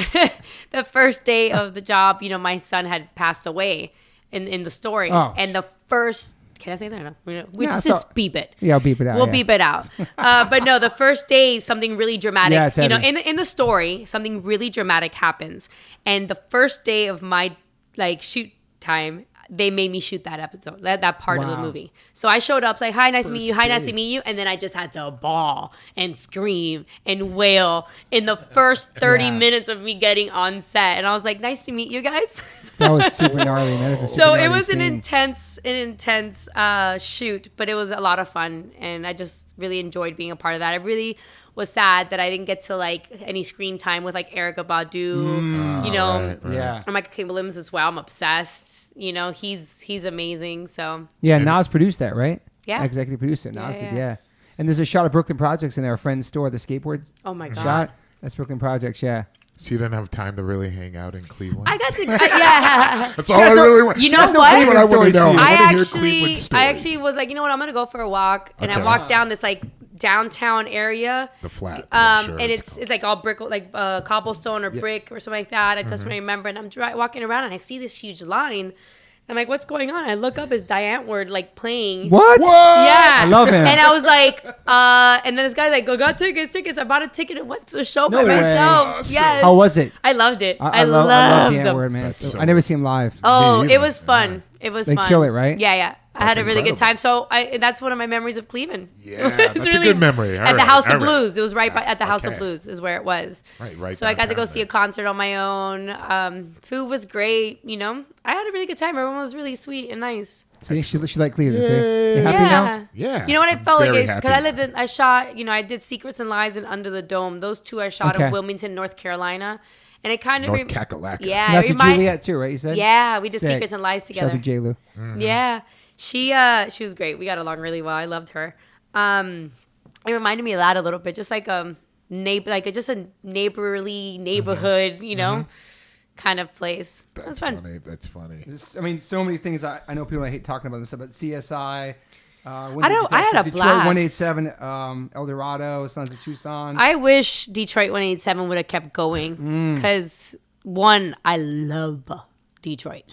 The first day of the job, my son had passed away in the story. Oh. And the first, can I say that? No. Just beep it. Yeah, I'll beep it out. We'll beep it out. But no, the first day, something really dramatic, it's in the story, something really dramatic happens. And the first day of my shoot time, they made me shoot that episode, that part of the movie. So I showed up, like, hi, nice to meet you. Hi, nice to meet you. And then I just had to bawl and scream and wail in the first 30 minutes of me getting on set. And I was like, nice to meet you guys. That was super gnarly. So it was an intense shoot, but it was a lot of fun. And I just really enjoyed being a part of that. I really was sad that I didn't get to any screen time with Erykah Badu, right. and Michael K. Williams as well. I'm obsessed. He's amazing. So Nas produced that, right? Yeah, executive producer. Nas did. Yeah. And there's a shot of Brooklyn Projects in there. A friend's store, the skateboard. Oh my god, shot. That's Brooklyn Projects. Yeah. She didn't have time to really hang out in Cleveland. I got to, yeah. That's all I really want. You know what? I want to know. I actually was like, you know what? I'm gonna go for a walk, and I walked down this downtown area, the flats, and it's like all brick, cobblestone or brick or something like that. I just remember, and I'm walking around, and I see this huge line. I'm like, what's going on? I look up, it's Diane Ward playing. What? Yeah. I love him. And I was like, and then this guy's like, go got tickets. I bought a ticket and went to a show by myself. Awesome. Yes. How was it? I loved it. I love Diane Ward, man. I never see him live. Oh, it was fun. It was fun. They kill it, right? Yeah. I had a really good time. So that's one of my memories of Cleveland. Yeah, that's a good memory. At the House of Blues. It was right at the House of Blues is where it was. Right. So I got to go see a concert on my own. Food was great. I had a really good time. Everyone was really sweet and nice. See, she liked Cleveland. See, you happy now? Yeah. You know what I felt like is because I shot. I did Secrets and Lies and Under the Dome. Those two I shot in Wilmington, North Carolina. And it kind of North Kakalaka. Yeah, that's with Juliet too, right? You said. Yeah, we did Secrets and Lies together. Shout out to J-Lu. Mm-hmm. Yeah, she was great. We got along really well. I loved her. It reminded me of that a little bit, just like a neighborly neighborhood, kind of place. That's fun. That's funny. So many things. I know people I hate talking about them stuff, but CSI. I had a Detroit blast. 187, El Dorado, Sons of Tucson. I wish Detroit 187 would have kept going because I love Detroit.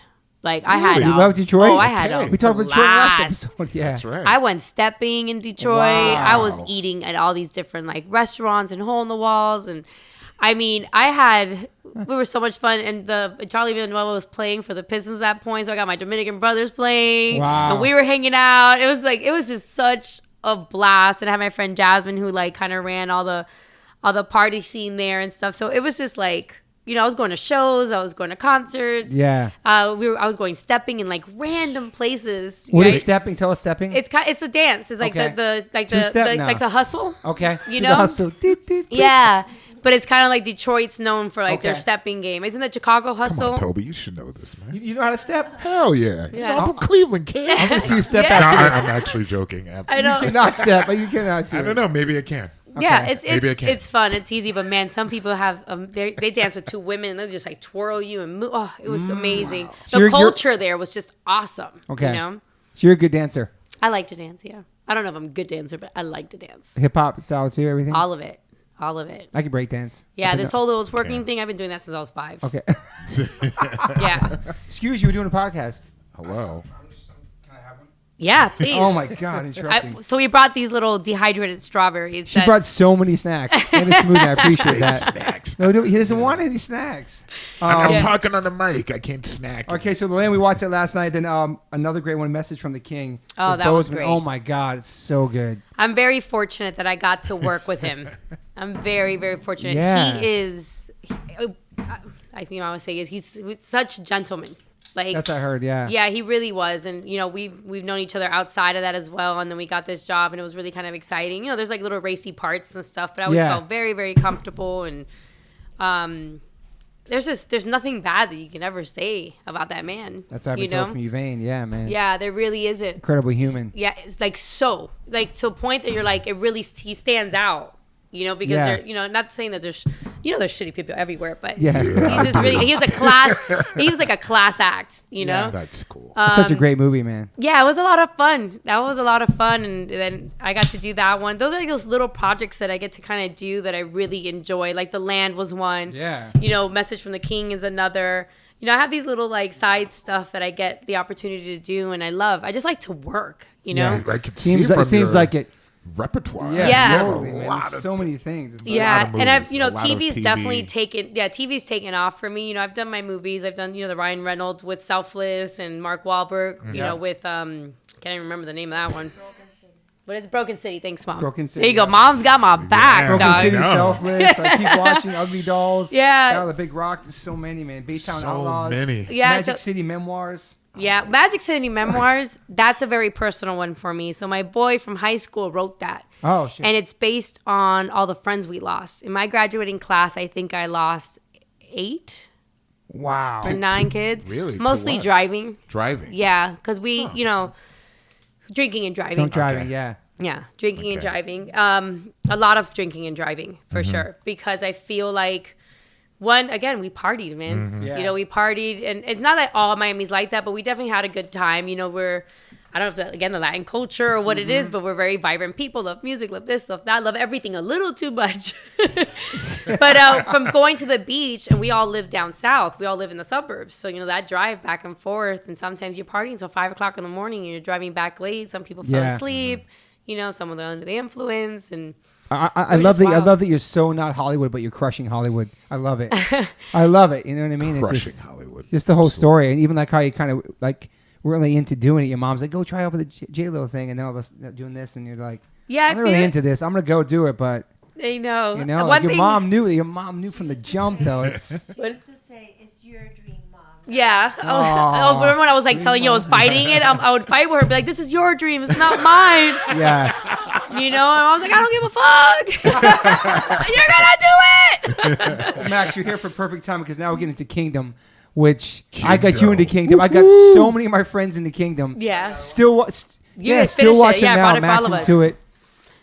You love Detroit? Oh, I had we talked about Detroit last episode. Yeah, that's right. I went stepping in Detroit. Wow. I was eating at all these different restaurants and hole in the walls, and we were so much fun. And Charlie Villanueva was playing for the Pistons at that point, so I got my Dominican brothers playing. Wow. And we were hanging out. It was just such a blast. And I had my friend Jasmine who like kind of ran all the party scene there and stuff. So it was just like, I was going to shows, I was going to concerts. Yeah. I was going stepping in like random places. What is stepping? Tell us stepping. It's a dance. It's like like the hustle. Okay. You Do know? the hustle. Yeah. But it's kind of like Detroit's known for like their stepping game. Isn't the Chicago hustle? Come on, Toby, you should know this, man. You know how to step? Hell yeah. I'm from Cleveland, kid. I'm going to see you step Yeah. back. No, I'm actually joking. I know. You cannot step, but you cannot do I it. don't know. Maybe I can. Yeah, Maybe I can. it's fun. It's easy, but man, some people have they dance with two women and they just like twirl you and move. Oh, it was amazing. So The culture there was just awesome. Okay. You know, So you're a good dancer. I like to dance. Yeah, I don't know if I'm a good dancer, but I like to dance. Hip hop style too, everything? All of it. I can break dance. Yeah, this whole little twerking thing, I've been doing that since I was 5. Okay. Yeah. Excuse you, we're doing a podcast. Hello. Yeah, please. Oh my God, interrupting. So we brought these little dehydrated strawberries. She brought so many snacks. And it's smooth. I appreciate that. Snacks. No, he doesn't want any snacks. I'm talking on the mic. I can't snack. Okay, so the land we watched it last night. Then another great one, Message from the King. Oh, with that was Bozeman. great. Oh my God, it's so good. I'm very fortunate that I got to work with him. I'm very, very fortunate. Yeah. He is, I think I would say, he's such a gentleman. Like That's what I heard. Yeah. Yeah, he really was. And, we've known each other outside of that as well. And then we got this job and it was really kind of exciting. There's like little racy parts and stuff, but I always felt very, very comfortable. And there's nothing bad that you can ever say about that man. That's what I've been told from Yvain. Yeah, man. Yeah, there really isn't. Incredibly human. Yeah, it's like to a point that you're like, he stands out. Because they're, not saying that there's shitty people everywhere, but Yeah. he's just really, he was like a class act, Yeah. That's cool. It's such a great movie, man. Yeah, it was a lot of fun. That was a lot of fun. And then I got to do that one. Those are like those little projects that I get to kind of do that I really enjoy. Like The Land was one. Yeah. Message from the King is another. I have these little like side stuff that I get the opportunity to do and I love. I just like to work, Yeah. I could see Seems like it. repertoire. Yeah. Totally, man. There's so many things. It's Yeah, and I've a lot of TV's TV. definitely TV's taken off for me. I've done my movies. I've done the Ryan Reynolds with Selfless and Mark Wahlberg. With can't even remember the name of that one. But it's Broken City. Thanks, Mom. Broken City, There you go. Mom's got my back, Broken dog. City, Selfless. I keep watching Ugly Dolls. Yeah. Battle of the Big Rock. There's so many, man. Baytown So Outlaws. many. Yeah, Magic City Memoirs. Yeah, Magic City Memoirs, that's a very personal one for me. So my boy from high school wrote that. Oh, shit. And it's based on all the friends we lost. In my graduating class, I think I lost 8 Wow. or 9 kids. Really? To Mostly what? driving. Driving. Yeah, because we, drinking and driving. Don't driving, Okay. yeah. Yeah, drinking and Okay. driving. A lot of drinking and driving, for sure. Because I feel like, again, we partied, man. Yeah. We partied. And it's not that all Miami's like that, but we definitely had a good time. I don't know if the Latin culture or what it is, but we're very vibrant people. Love music, love this, love that, love everything a little too much. But from going to the beach, and we all live down south, we all live in the suburbs. So, that drive back and forth, and sometimes you're partying until 5 o'clock in the morning and you're driving back late. Some people fell asleep, some of them under the influence. And I love that you're so not Hollywood, but you're crushing Hollywood. I love it. I love it. You know what I mean? Crushing It's just, Hollywood. just the whole story. And even like how you kind of like weren't really into doing it. Your mom's like, go try over the J-Lo thing. And then all of us doing this. And you're like, yeah, I'm not really into this. I'm going to go do it. But, I know. like your mom knew from the jump, though. It's used to say, it's your dream, Mom. Yeah. Aw. Oh, remember when I was like telling you I was fighting it? I would fight with her, be like, "This is your dream, it's not mine." yeah. And I was like, "I don't give a fuck. You're gonna do it." Max, you're here for perfect time because now we're getting into Kingdom, which I got you into Kingdom. I got so many of my friends into Kingdom. Yeah. Still guys still finish it. watching Yeah, I now. brought it for Max all of into us. it.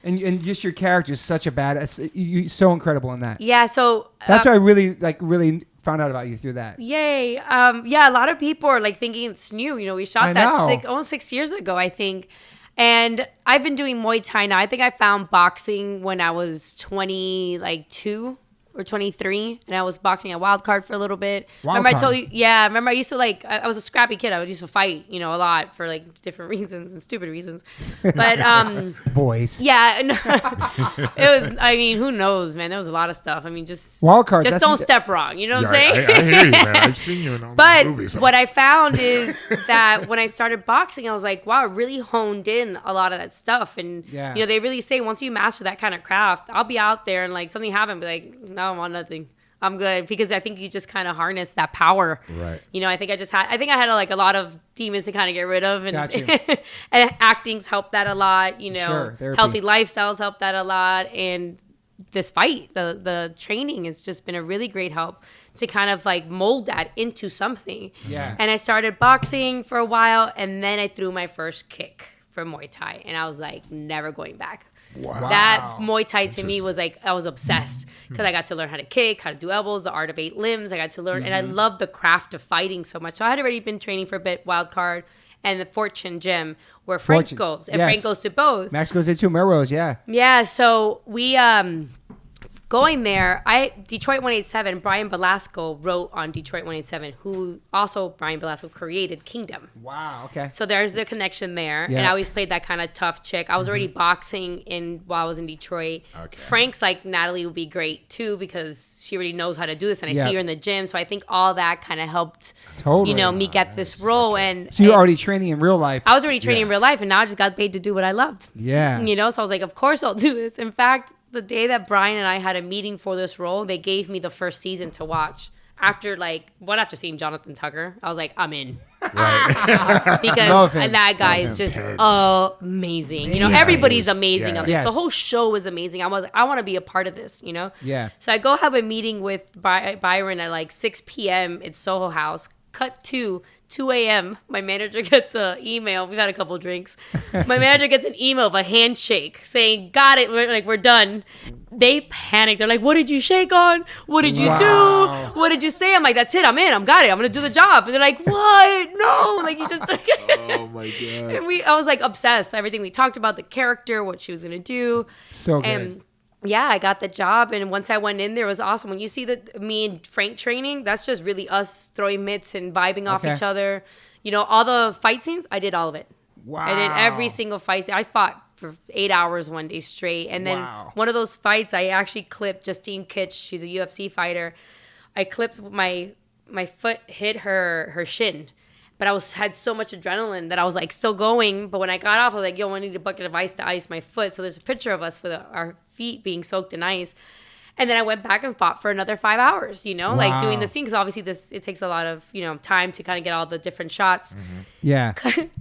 And just your character is such a badass. You're so incredible in that. Yeah. So That's what I really found out about you through that. yay. Yeah. A lot of people are like thinking it's new. We shot I that know. almost 6 years ago, I think. And I've been doing Muay Thai now. I think I found boxing when I was 22. or 23, and I was boxing at Wild Card for a little bit. Wild remember Card. I told you? Yeah, remember I used to like. I was a scrappy kid. I would used to fight, a lot for like different reasons and stupid reasons. But Boys. yeah, no, it was. I mean, who knows, man? There was a lot of stuff. I mean, just Wild Card. just don't step wrong. You know what I'm saying? I hear you, man. I've seen you in all But these movies. what I found is that when I started boxing, I was like, wow, I really honed in a lot of that stuff. And, Yeah. they really say once you master that kind of craft, I'll be out there and like something happened, be like, no, I want nothing. I'm good. Because I think you just kind of harness that power. Right. I think I had like a lot of demons to kind of get rid of. And, Got you. and acting's helped that a lot. Sure, therapy. Healthy lifestyles helped that a lot. And this fight, the training has just been a really great help to kind of like mold that into something. Yeah. And I started boxing for a while, and then I threw my first kick for Muay Thai, and I was like, never going back. Wow. That Muay Thai to me was like, I was obsessed because I got to learn how to kick, how to do elbows, the art of 8 limbs. I got to learn, and I love the craft of fighting so much. So I had already been training for a bit, Wild Card, and the Fortune Gym, where Frank Fortune. goes, and Yes. Frank goes to both. Max goes into Melrose, yeah. Yeah, so we going there, Detroit 187, Brian Belasco wrote on Detroit 187, who also Brian Belasco created Kingdom. Wow, okay. So there's the connection there. Yeah. And I always played that kind of tough chick. I was already boxing while I was in Detroit. Okay. Frank's like, Natalie would be great too because she already knows how to do this. And I Yeah. see her in the gym. So I think all that kind of helped, Totally. me get this role. And So you're already training in real life. I was already training in Yeah. real life, and now I just got paid to do what I loved. Yeah. So I was like, of course I'll do this. In fact, the day that Brian and I had a meeting for this role, they gave me the first season to watch. After seeing Jonathan Tucker, I was like, I'm in. Right. Because Love him. that guy is Love just him. amazing. Yeah, everybody's he is. amazing on this. Yes. The whole show is amazing. I was like, I want to be a part of this, Yeah. So I go have a meeting with Byron at like 6 p.m. at Soho House. Cut to 2 a.m. My manager gets an email. We've had a couple drinks. My manager gets an email of a handshake saying, got it. We're done. They panic. They're like, what did you shake on? What did you Wow. do? What did you say? I'm like, that's it. I'm in. I'm got it. I'm going to do the job. And they're like, what? No. Like, you just took it. Oh my god. And I was like obsessed. Everything we talked about, the character, what she was going to do. So good. And yeah, I got the job. And once I went in there, it was awesome. When you see me and Frank training, that's just really us throwing mitts and vibing off Okay. each other. All the fight scenes, I did all of it. Wow. I did every single fight scene. I fought for 8 hours one day straight. And then Wow. one of those fights, I actually clipped Justine Kitch. She's a UFC fighter. I clipped my foot hit her shin. But I had so much adrenaline that I was like still going. But when I got off, I was like, yo, I need a bucket of ice to ice my foot. So there's a picture of us with our feet being soaked in ice. And then I went back and fought for another 5 hours, like doing the scene. Because obviously it takes a lot of, time to kind of get all the different shots. Yeah.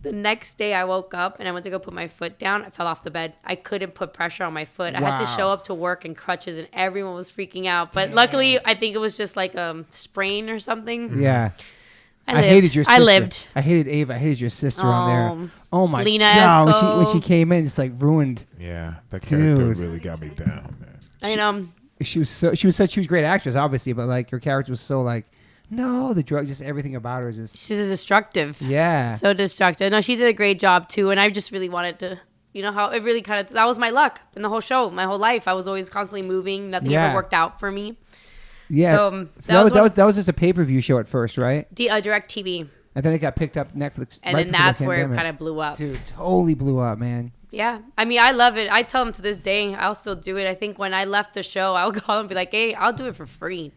The next day I woke up and I went to go put my foot down. I fell off the bed. I couldn't put pressure on my foot. I had to Wow. show up to work in crutches and everyone was freaking out. But luckily, I think it was just like a sprain or something. Yeah. I I lived. hated your sister. I lived. I hated Ava. I hated your sister on there. Oh my Lena god! Esco. When she came in, it's like ruined. Yeah, that character Dude. really got me down, man. I know. She was a great actress, obviously, but like her character was so like, no, the drug, just everything about her is just She's destructive. yeah. So destructive. No, she did a great job too. And I just really wanted to, how it really kind of, that was my luck in the whole show. My whole life, I was always constantly moving. Nothing Yeah. ever worked out for me. Yeah. So, So that was just a pay-per-view show at first, right? Direct TV. And then it got picked up Netflix. And right then before the that's where it pandemic. kind of blew up. Dude, totally blew up, man. Yeah. I mean, I love it. I tell them to this day, I'll still do it. I think when I left the show, I'll call them and be like, hey, I'll do it for free.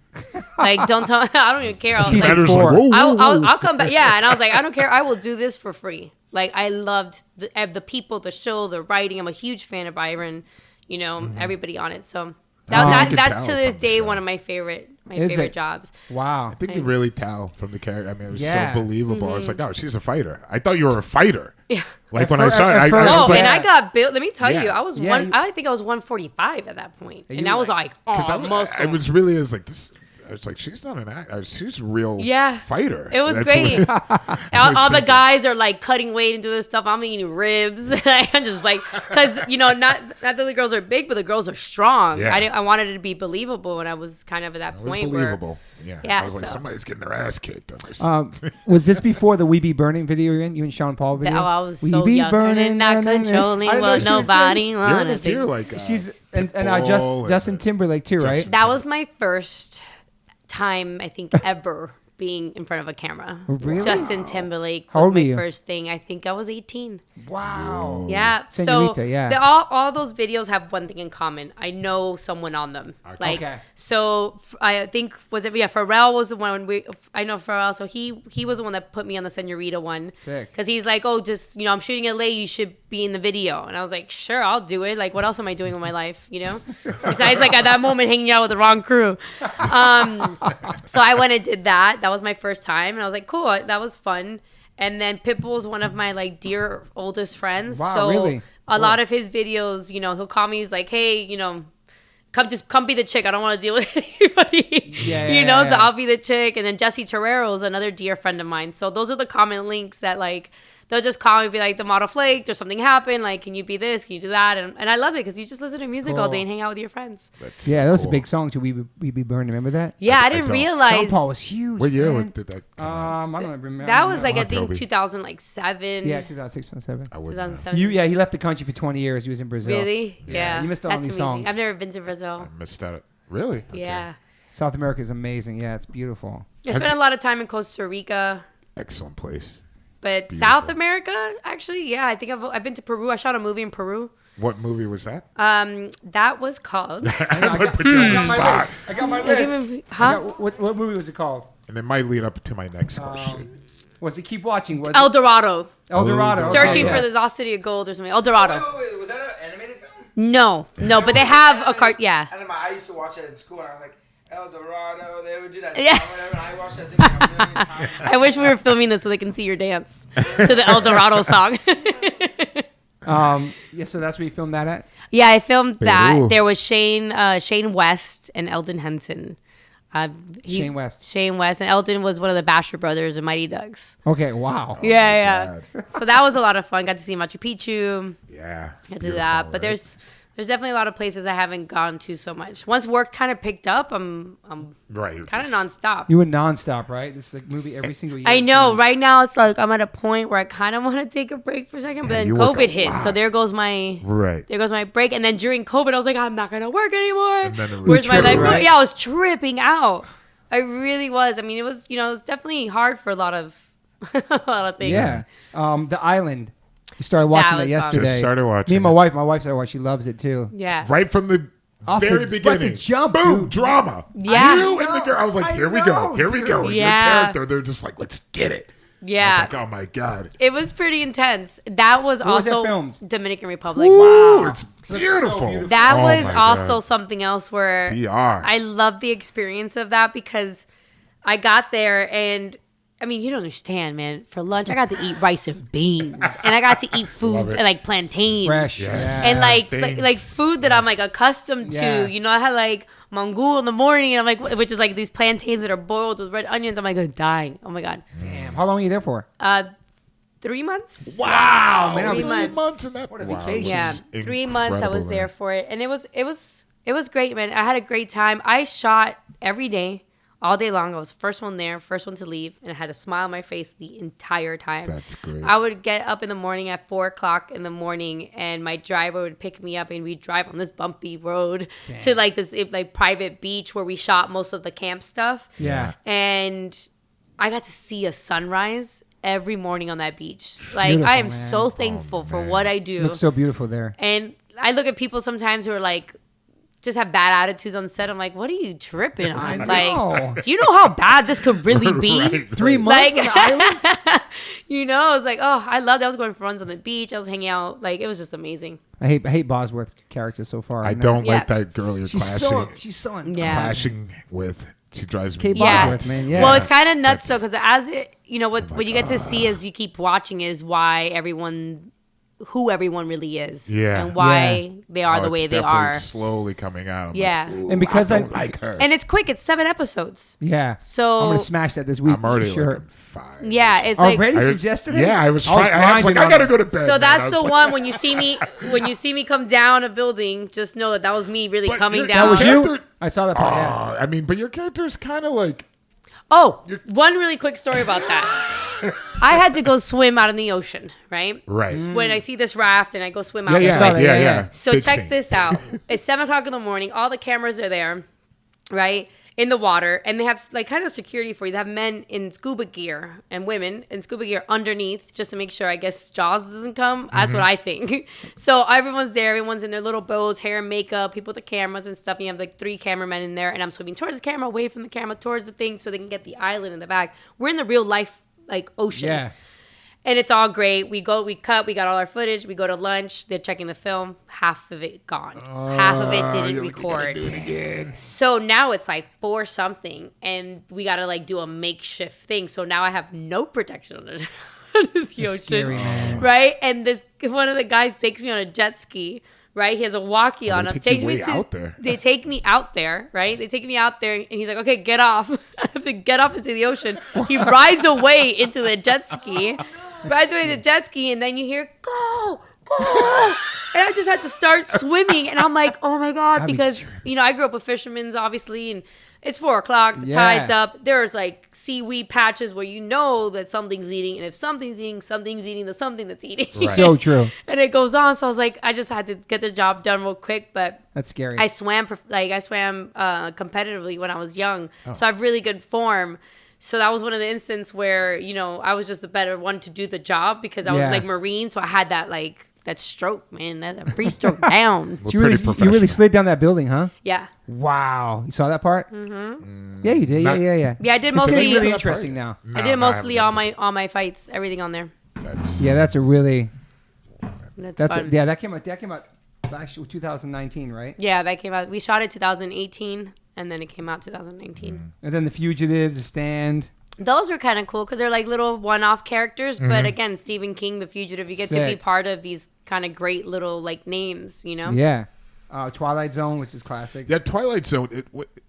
Like, don't tell I don't even care. Season Matters 4. like, whoa, whoa, whoa. I'll come back. Yeah. And I was like, I don't care. I will do this for free. Like, I loved the people, the show, the writing. I'm a huge fan of Byron, everybody on it. So You can that's tell to this from the day show. one of my favorite Is favorite it? jobs. Wow. I think you really tell from the character. I mean, it was Yeah. so believable. I was like, oh, she's a fighter. I thought you were a fighter. Yeah. Like At when fir- I saw at it, I first- was Oh, like, and I got built. Let me tell Yeah. you, I was Yeah, I think I was 145 at that point, You and I were was like, oh, because muscle. I was really, I was like, this. I was like, she's not an actor. She's a real fighter. It was That's great. what- all the guys are like cutting weight and doing this stuff. I'm eating ribs. I'm just like, because not that the girls are big, but the girls are strong. Yeah. I wanted it to be believable, and I was kind of at that It was point believable. Yeah, I was like, so- somebody's getting their ass kicked on this. Was this before the We Be Burning video you and Sean Paul video? I was We so be young and not controlling I know what she was nobody You're wanted in a to think. few like She's and Pitbull Justin Timberlake too, right? That was my first time, I think, ever being in front of a camera. Really? Justin Timberlake How was old were my you? first thing. I think I was 18. Wow. Yeah. Senorita, So yeah. all those videos have one thing in common. I know someone on them. Like, Okay. so I think Pharrell was the one I know Pharrell. So he was the one that put me on the Senorita one. Sick. Because he's like, oh, just, I'm shooting LA. You should be in the video. And I was like, sure, I'll do it. Like, what else am I doing with my life? Besides, like at that moment, hanging out with the wrong crew. So I went and did that. That was my first time. And I was like, cool, that was fun. And then Pitbull's one of my like dear oldest friends. Wow, so really? a lot of his videos, he'll call me. He's like, hey, come be the chick. I don't want to deal with anybody. Yeah. So I'll be the chick. And then Jesse Terrero is another dear friend of mine. So those are the common links that like they'll just call me and be like, the model flaked or something happened. Like, can you be this? Can you do that? And I love it because you just listen to music all day and hang out with your friends. That's Yeah, so that was a cool. big song too. We Be Burning. Remember that? Yeah, I I didn't don't. Sean realize. Paul was huge. What year man. did that come out? I don't remember. That was like, I on, think, Toby. 2007. Yeah, 2006, 2007. I wouldn't know. 2007. He left the country for 20 years. He was in Brazil. Really? Yeah. You missed out on That's these amazing. songs. I've never been to Brazil. I missed out. Really? Okay. Yeah. South America is amazing. Yeah, it's beautiful. I spent a lot of time in Costa Rica. Excellent place. But Beautiful. South America, actually, yeah, I think I've been to Peru. I shot a movie in Peru. What movie was that? That was called. I put you on the spot. I got my Huh? What movie was it called? And it might lead up to my next question. Was it Keep Watching? Was El Dorado. El Dorado? Okay, Searching yeah. for the Lost City of Gold or something. El Dorado. Wait, was that an animated film? No, but they have a cart. Yeah. I don't know, I used to watch it in school, and I was like, El Dorado, they would do that Yeah. song, whatever, and I watched that thing like a million times. I wish we were filming this so they can see your dance to the El Dorado song. Yeah, so that's where you filmed that at? Yeah, I filmed that. Peru. There was Shane West and Eldon Henson. Shane West. Shane West. And Eldon was one of the Basher brothers in Mighty Ducks. Okay, wow. Yeah. God. So that was a lot of fun. Got to see Machu Picchu. Yeah. I do Beautiful, that. But right? there's definitely a lot of places I haven't gone to so much. Once work kind of picked up, I'm right. kind of nonstop. You went nonstop, right? This is like movie every single year. I it know. seems. Right now, it's like I'm at a point where I kind of want to take a break for a second, but then you work a COVID hit, so lot. there goes my Right. break. And then during COVID, I was like, I'm not gonna work anymore. And then it was Where's my life? tripping, going? right? Yeah, I was tripping out. I really was. I mean, it was it was definitely hard for a lot of things. Yeah. The Island. We started watching that was fun. yesterday. Just started watching Me and my it. wife. My wife started watching. She loves it too. Yeah. Right from the Off very the- beginning. right the jump, Boom. dude. Drama. Yeah. You and the girl. I was like, I here we know, go. Here we go. dude. Your Yeah. character, they're just like, let's get it. Yeah. I was like, oh my God. It was pretty intense. That was Where was that also filmed? Dominican Republic. Ooh, it's Looks beautiful. so beautiful. That Oh was my also God. something else where DR. I love the experience of that because I got there and I mean, you don't understand, man. For lunch, I got to eat rice and beans, and I got to eat Love food it. like plantains, Fresh. Yes. Yeah. and like Things. food that I'm like accustomed to. Yeah. You know, I had like mangul in the morning, and I'm like, which is like these plantains that are boiled with red onions. I'm like, I'm dying. Oh my God. Damn. How long were you there for? 3 months. Wow. man, 3 3 months. months in that. What a Wow, vacation. this Yeah, is 3 months I was incredible, there man. for it, and it was great, man. I had a great time. I shot every day, all day long. I was the first one there, first one to leave, and I had a smile on my face the entire time. That's great. I would get up in the morning at 4:00 in the morning, and my driver would pick me up, and we'd drive on this bumpy road to like this like private beach where we shot most of the camp stuff. Yeah. And I got to see a sunrise every morning on that beach. Like Beautiful, I am man. so thankful for what I do. It looks so beautiful there. And I look at people sometimes who are like, just have bad attitudes on set. I'm like, what are you tripping on? know. Like, do you know how bad this could really be? Right, 3 months Like, on the island? you know, I was like, oh, I loved it. I was going for runs on the beach. I was hanging out. Like, it was just amazing. I hate Bosworth character so far. I know. don't Yeah. like that girl you're She's clashing, so Yeah. clashing with. She drives me Kate Yeah. Bosworth, man. Yeah. Well, it's kind of nuts That's- though, because as it, you know, what you get to see as you keep watching is why everyone who everyone really is. Yeah. And why they are the way it's they definitely are. slowly coming out. I'm Yeah. like, And because I don't like her. And it's quick. It's 7 episodes. Yeah. So I'm gonna smash that this week. I'm already for sure. like on 5. yeah, it's like Already I- since yesterday? Yeah, I was trying. I was like, grinding I on gotta it. go to bed. so man. I that's was the like- one when you see me come down a building, just know that was me really But coming you're- down. That was Character- you? I saw that part. Yeah. I mean, but your character is kind of like. Oh, one really quick story about that. I had to go swim out in the ocean, right? Right. When I see this raft and I go swim out. Yeah, there. yeah, saw that, yeah, yeah, yeah. yeah. So Big check scene. this out. It's 7:00 in the morning. All the cameras are there, right? In the water. And they have like kind of security for you. They have men in scuba gear and women in scuba gear underneath just to make sure, I guess, Jaws doesn't come. That's what I think. So everyone's there. Everyone's in their little boats, hair and makeup, people with the cameras and stuff. And you have like 3 cameramen in there. And I'm swimming towards the camera, away from the camera, towards the thing so they can get the island in the back. We're in the real life like ocean. Yeah. And it's all great. We got all our footage. We go to lunch. They're checking the film. Half of it gone. Half of it didn't record. So now it's like 4 something, and we gotta like do a makeshift thing. So now I have no protection under the ocean, scary, man. right? And this one of the guys takes me on a jet ski. Right, he has a walkie on they him. take Takes you me way to. out there. They take me out there, right? They take me out there, and he's like, "Okay, get off." I have to get off into the ocean. He rides away into the jet ski, rides away to the jet ski, and then you hear go, go, and I just had to start swimming, and I'm like, "Oh my god!" That'd be Because trippy. I grew up with fishermen's, obviously, and it's 4:00. The Yeah. tide's up. There's like seaweed patches where you know that something's eating, and if something's eating the something that's eating. Right. So true. And it goes on. So I was like, I just had to get the job done real quick. But That's scary. I swam competitively when I was young. Oh. So I have really good form. So that was one of the instances where, I was just the better one to do the job because I was Yeah. like Marine. So I had that stroke, man, that free stroke down. We're So pretty you really professional. slid down that building, huh? Yeah. Wow. You saw that part? Mm-hmm. Yeah, you did. Not- Yeah. Yeah, I did It's getting mostly, really that interesting part. now. No, I no, did mostly all haven't my fights, everything on there. That's, Yeah, that's a really. That's That's fun. yeah. That came out actually 2019, right? Yeah, that came out. We shot it 2018 and then it came out 2019. And then the Fugitives, the Stand. Those were kind of cool because they're like little one-off characters. But again, Stephen King, The Fugitive, you get to be Sick. part of these kind of great little like names, Yeah. Twilight Zone, which is classic. Yeah, Twilight Zone.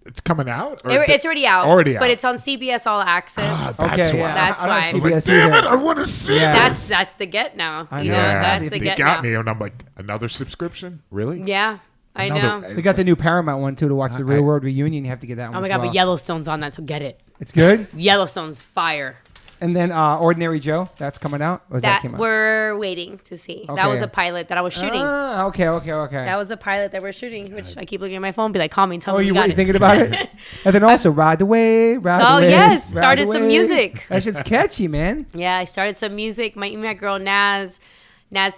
It's coming out. Or It's already out. Already out. But it's on CBS All Access. That's Okay, why. yeah. That's I don't why. see I was like, CBS damn either. it! I want to see Yeah. this. That's the get now. I know. You know, Yeah, that's the they get got now. me, and I'm like, another subscription? Really? Yeah, I Another- know. They got the new Paramount one too to watch the Real World Reunion. You have to get that one. Oh my as god, well. but Yellowstone's on that, so get it. It's good. Yellowstone's fire. And then Ordinary Joe, that's coming out. Or that That came out? we're waiting to see. That Okay. was a pilot that I was shooting. Ah, okay. That was the pilot that we're shooting, which I keep looking at my phone, be like, call me, tell Oh, me you you got were it. thinking about it? And then also Ride the Wave, Ride Oh, the Wave. yes, Ride started the some Wave. music. That shit's catchy, man. Yeah, I started some music. My girl Naz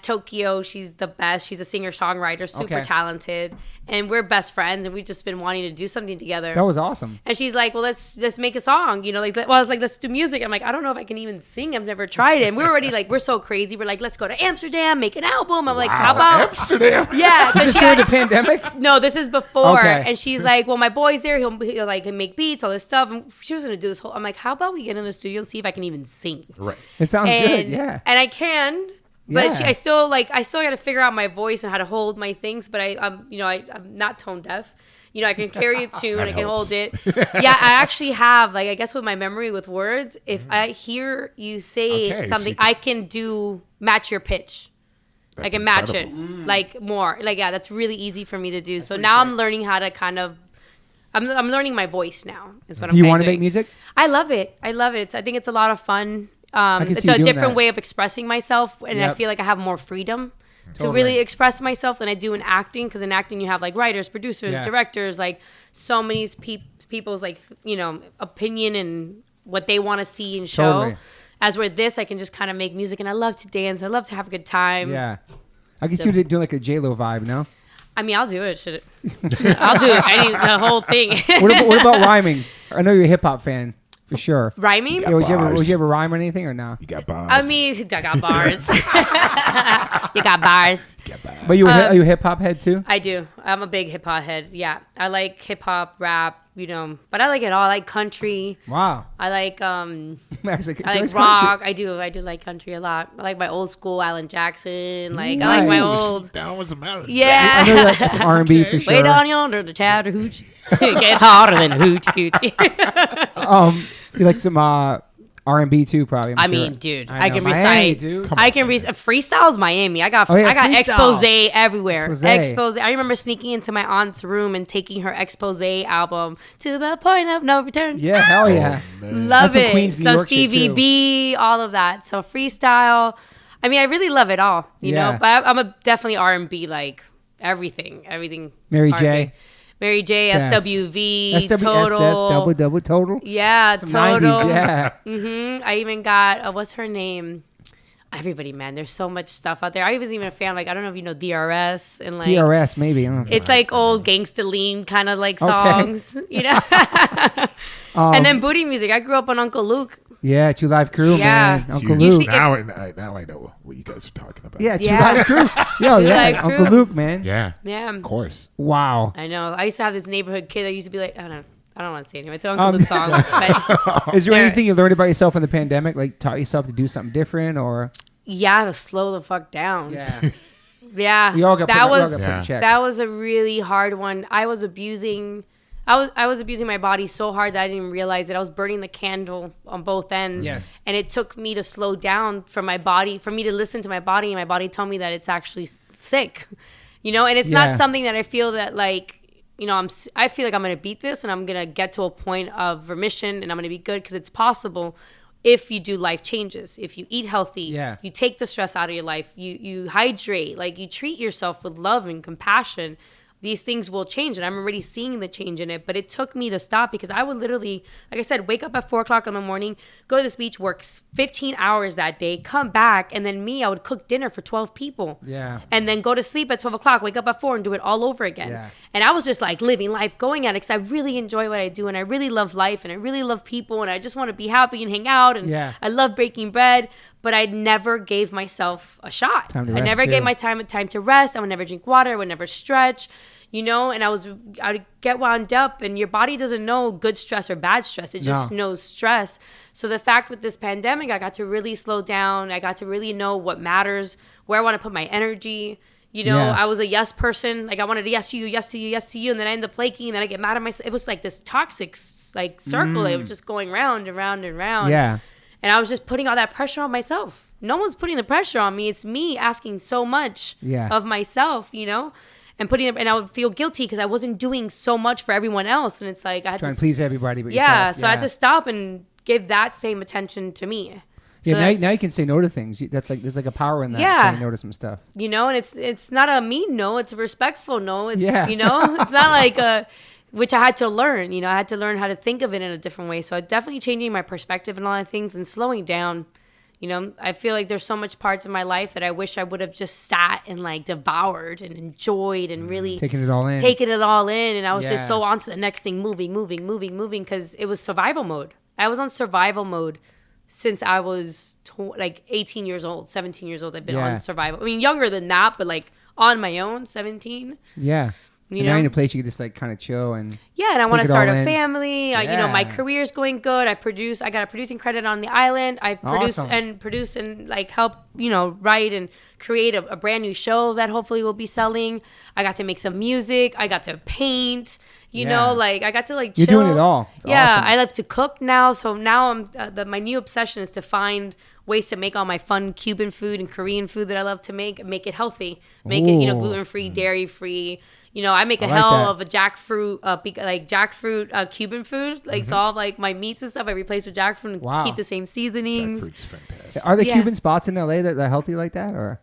Tokyo, she's the best. She's a singer-songwriter, super Okay. talented. And we're best friends, and we've just been wanting to do something together. That was awesome. And she's like, well, let's make a song. I was like, let's do music. I'm like, I don't know if I can even sing. I've never tried it. And we're already like, we're so crazy. We're like, let's go to Amsterdam, make an album. I'm like, how about Amsterdam? Yeah, because Just during the pandemic? no, this is before. Okay. And she's like, well, my boy's there. He'll like make beats, all this stuff. And she was gonna do this whole. I'm like, how about we get in the studio and see if I can even sing? Right. It sounds And good, yeah. and I can. But Yeah. I still got to figure out my voice and how to hold my things. But I'm not tone deaf. I can carry a tune. I can hold it. Yeah, I actually have I guess with my memory with words, if I hear you say Okay, so something, you can- I can match your pitch. I That's can match it incredible. like more. That's really easy for me to do. So now I'm learning how to kind of. I'm learning my voice now. Is what Do you want to doing. make music? I love it. I think it's a lot of fun. can It's see you a doing different that. way of expressing myself, and I Yep. feel like I have more freedom to Totally. really express myself than I do in acting. Because in acting, you have like writers, producers, Yeah. directors, like so many people's opinion and what they want to see and show. Totally. As with this, I can just kind of make music, and I love to dance. I love to have a good time. Yeah. I can see you doing like a J-Lo vibe, no? I mean, I'll do it. I'll do it. The whole thing. What about rhyming? I know you're a hip-hop fan, for sure. Rhyming? Yeah, would you Bars. ever rhyme or anything or no? You got bars. I mean, I got bars. You got bars. You got bars. But are you a hip-hop head too? I do. I'm a big hip hop head. Yeah. I like hip hop, rap, but I like it all. I like country. Wow. I like Mexican. I like rock. I do like country a lot. I like my old school Alan Jackson. Like I like my old. Down with some Alan I Yeah. know that's some R&B for sure. Way down yonder, the Chattahoochee. It gets harder than a hoochie coochie. You like some R&B too, probably. I I'm sure. mean, dude, I I can know. recite. Miami, dude. I can freestyles Miami. I got Oh, yeah, I got freestyle. expose everywhere. Expose. Expose. I remember sneaking into my aunt's room and taking her expose album to the point of no return. Yeah, hell yeah. Love That's some it. Queens, New So York shit, Stevie too. B, all of that. So freestyle. I mean, I really love it all, you Yeah. know. But I'm a definitely R&B, like everything. Mary R&B. J. Mary J, Best. SWV, Total. double total. Yeah, Some Total. 90s, yeah. I even got what's her name? Everybody, man. There's so much stuff out there. I was even a fan. Like I don't know if you know DRS and like DRS, maybe. I don't know. It's like old gangsta lean kind of like Okay. songs, you know. And then booty music. I grew up on Uncle Luke. Yeah, Two Live Crew, Yeah. man. Uncle You Luke. see- now I know what you guys are talking about. Yeah, Two Yeah. Live Crew. Yo, Two yeah, Live Uncle Crew. Luke, man. Yeah. Yeah. Of course. Wow. I know. I used to have this neighborhood kid that used to be like, I don't want to say anyway. It's an Uncle Luke song. But Is there Yeah. anything you learned about yourself in the pandemic? Like taught yourself to do something different, or yeah, to slow the fuck down. yeah, Yeah. we all got that put, we all was got put in Yeah. check. that was a really hard one. I was abusing my body so hard that I didn't even realize it. I was burning the candle on both ends. Yes. And it took me to slow down for my body, for me to listen to my body, and my body tell me that it's actually sick. You know, and it's Yeah. not something that I feel that like, you know, I feel like I'm going to beat this and I'm going to get to a point of remission and I'm going to be good because it's possible if you do life changes, if you eat healthy, Yeah. you take the stress out of your life, you hydrate, like you treat yourself with love and compassion, these things will change. And I'm already seeing the change in it, but it took me to stop because I would literally, like I said, wake up at 4:00 in the morning, go to this beach, work 15 hours that day, come back. And then I would cook dinner for 12 people. Yeah. And then go to sleep at 12 o'clock, wake up at 4 and do it all over again. Yeah. And I was just like living life, going at it because I really enjoy what I do and I really love life and I really love people and I just want to be happy and hang out and Yeah. I love breaking bread, but I never gave myself a shot. Time to I rest, never too. gave my time to rest. I would never drink water. I would never stretch, you know, and I would get wound up and your body doesn't know good stress or bad stress. It just No. knows stress. So the fact with this pandemic, I got to really slow down. I got to really know what matters, where I want to put my energy. You know, Yeah. I was a yes person. Like I wanted to yes to you, yes to you, yes to you. And then I end up flaking and then I get mad at myself. It was like this toxic like circle. It was just going round and round and round. Yeah. And I was just putting all that pressure on myself. No one's putting the pressure on me. It's me asking so much Yeah. of myself, you know, and I would feel guilty because I wasn't doing so much for everyone else. And it's like, I had Trying to to, please everybody, but yeah. yourself. So I had to stop and give that same attention to me. So Yeah, that's- now you can say no to things. That's like there's like a power in that. Yeah. Saying no to some stuff. you know, and it's not a mean no, it's a respectful no. It's, Yeah. you know, it's not like which I had to learn, you know, I had to learn how to think of it in a different way. So I definitely changing my perspective and all that things and slowing down. You know, I feel like there's so much parts of my life that I wish I would have just sat and like devoured and enjoyed and really Taking it all in. taking it all in. And I was Yeah. just so on to the next thing, moving because it was survival mode. I was on survival mode since I was like 18 years old, 17 years old. I've been Yeah. on survival. I mean, younger than that, but like on my own, 17. Yeah. You And now know? you're in a place you can just like kind of chill and Yeah, and I want Take to it start all a in. family. You know, my Yeah. career's going good. I got a producing credit on the island. I produce Awesome. and like help, you know, write and create a brand new show that hopefully will be selling. I got to make some music. I got to paint. You Yeah. know, like I got to like chill. You're doing it all. It's yeah, awesome. I love to cook now. So now my new obsession is to find ways to make all my fun Cuban food and Korean food that I love to make it healthy. Make it, you know, Ooh. gluten-free, dairy-free. You know, I make a I like hell that. of a jackfruit Cuban food. Like so all of, like my meats and stuff I replace with jackfruit and Wow. keep the same seasonings. Jackfruit's fantastic. Are there Yeah. Cuban spots in LA that are healthy like that, or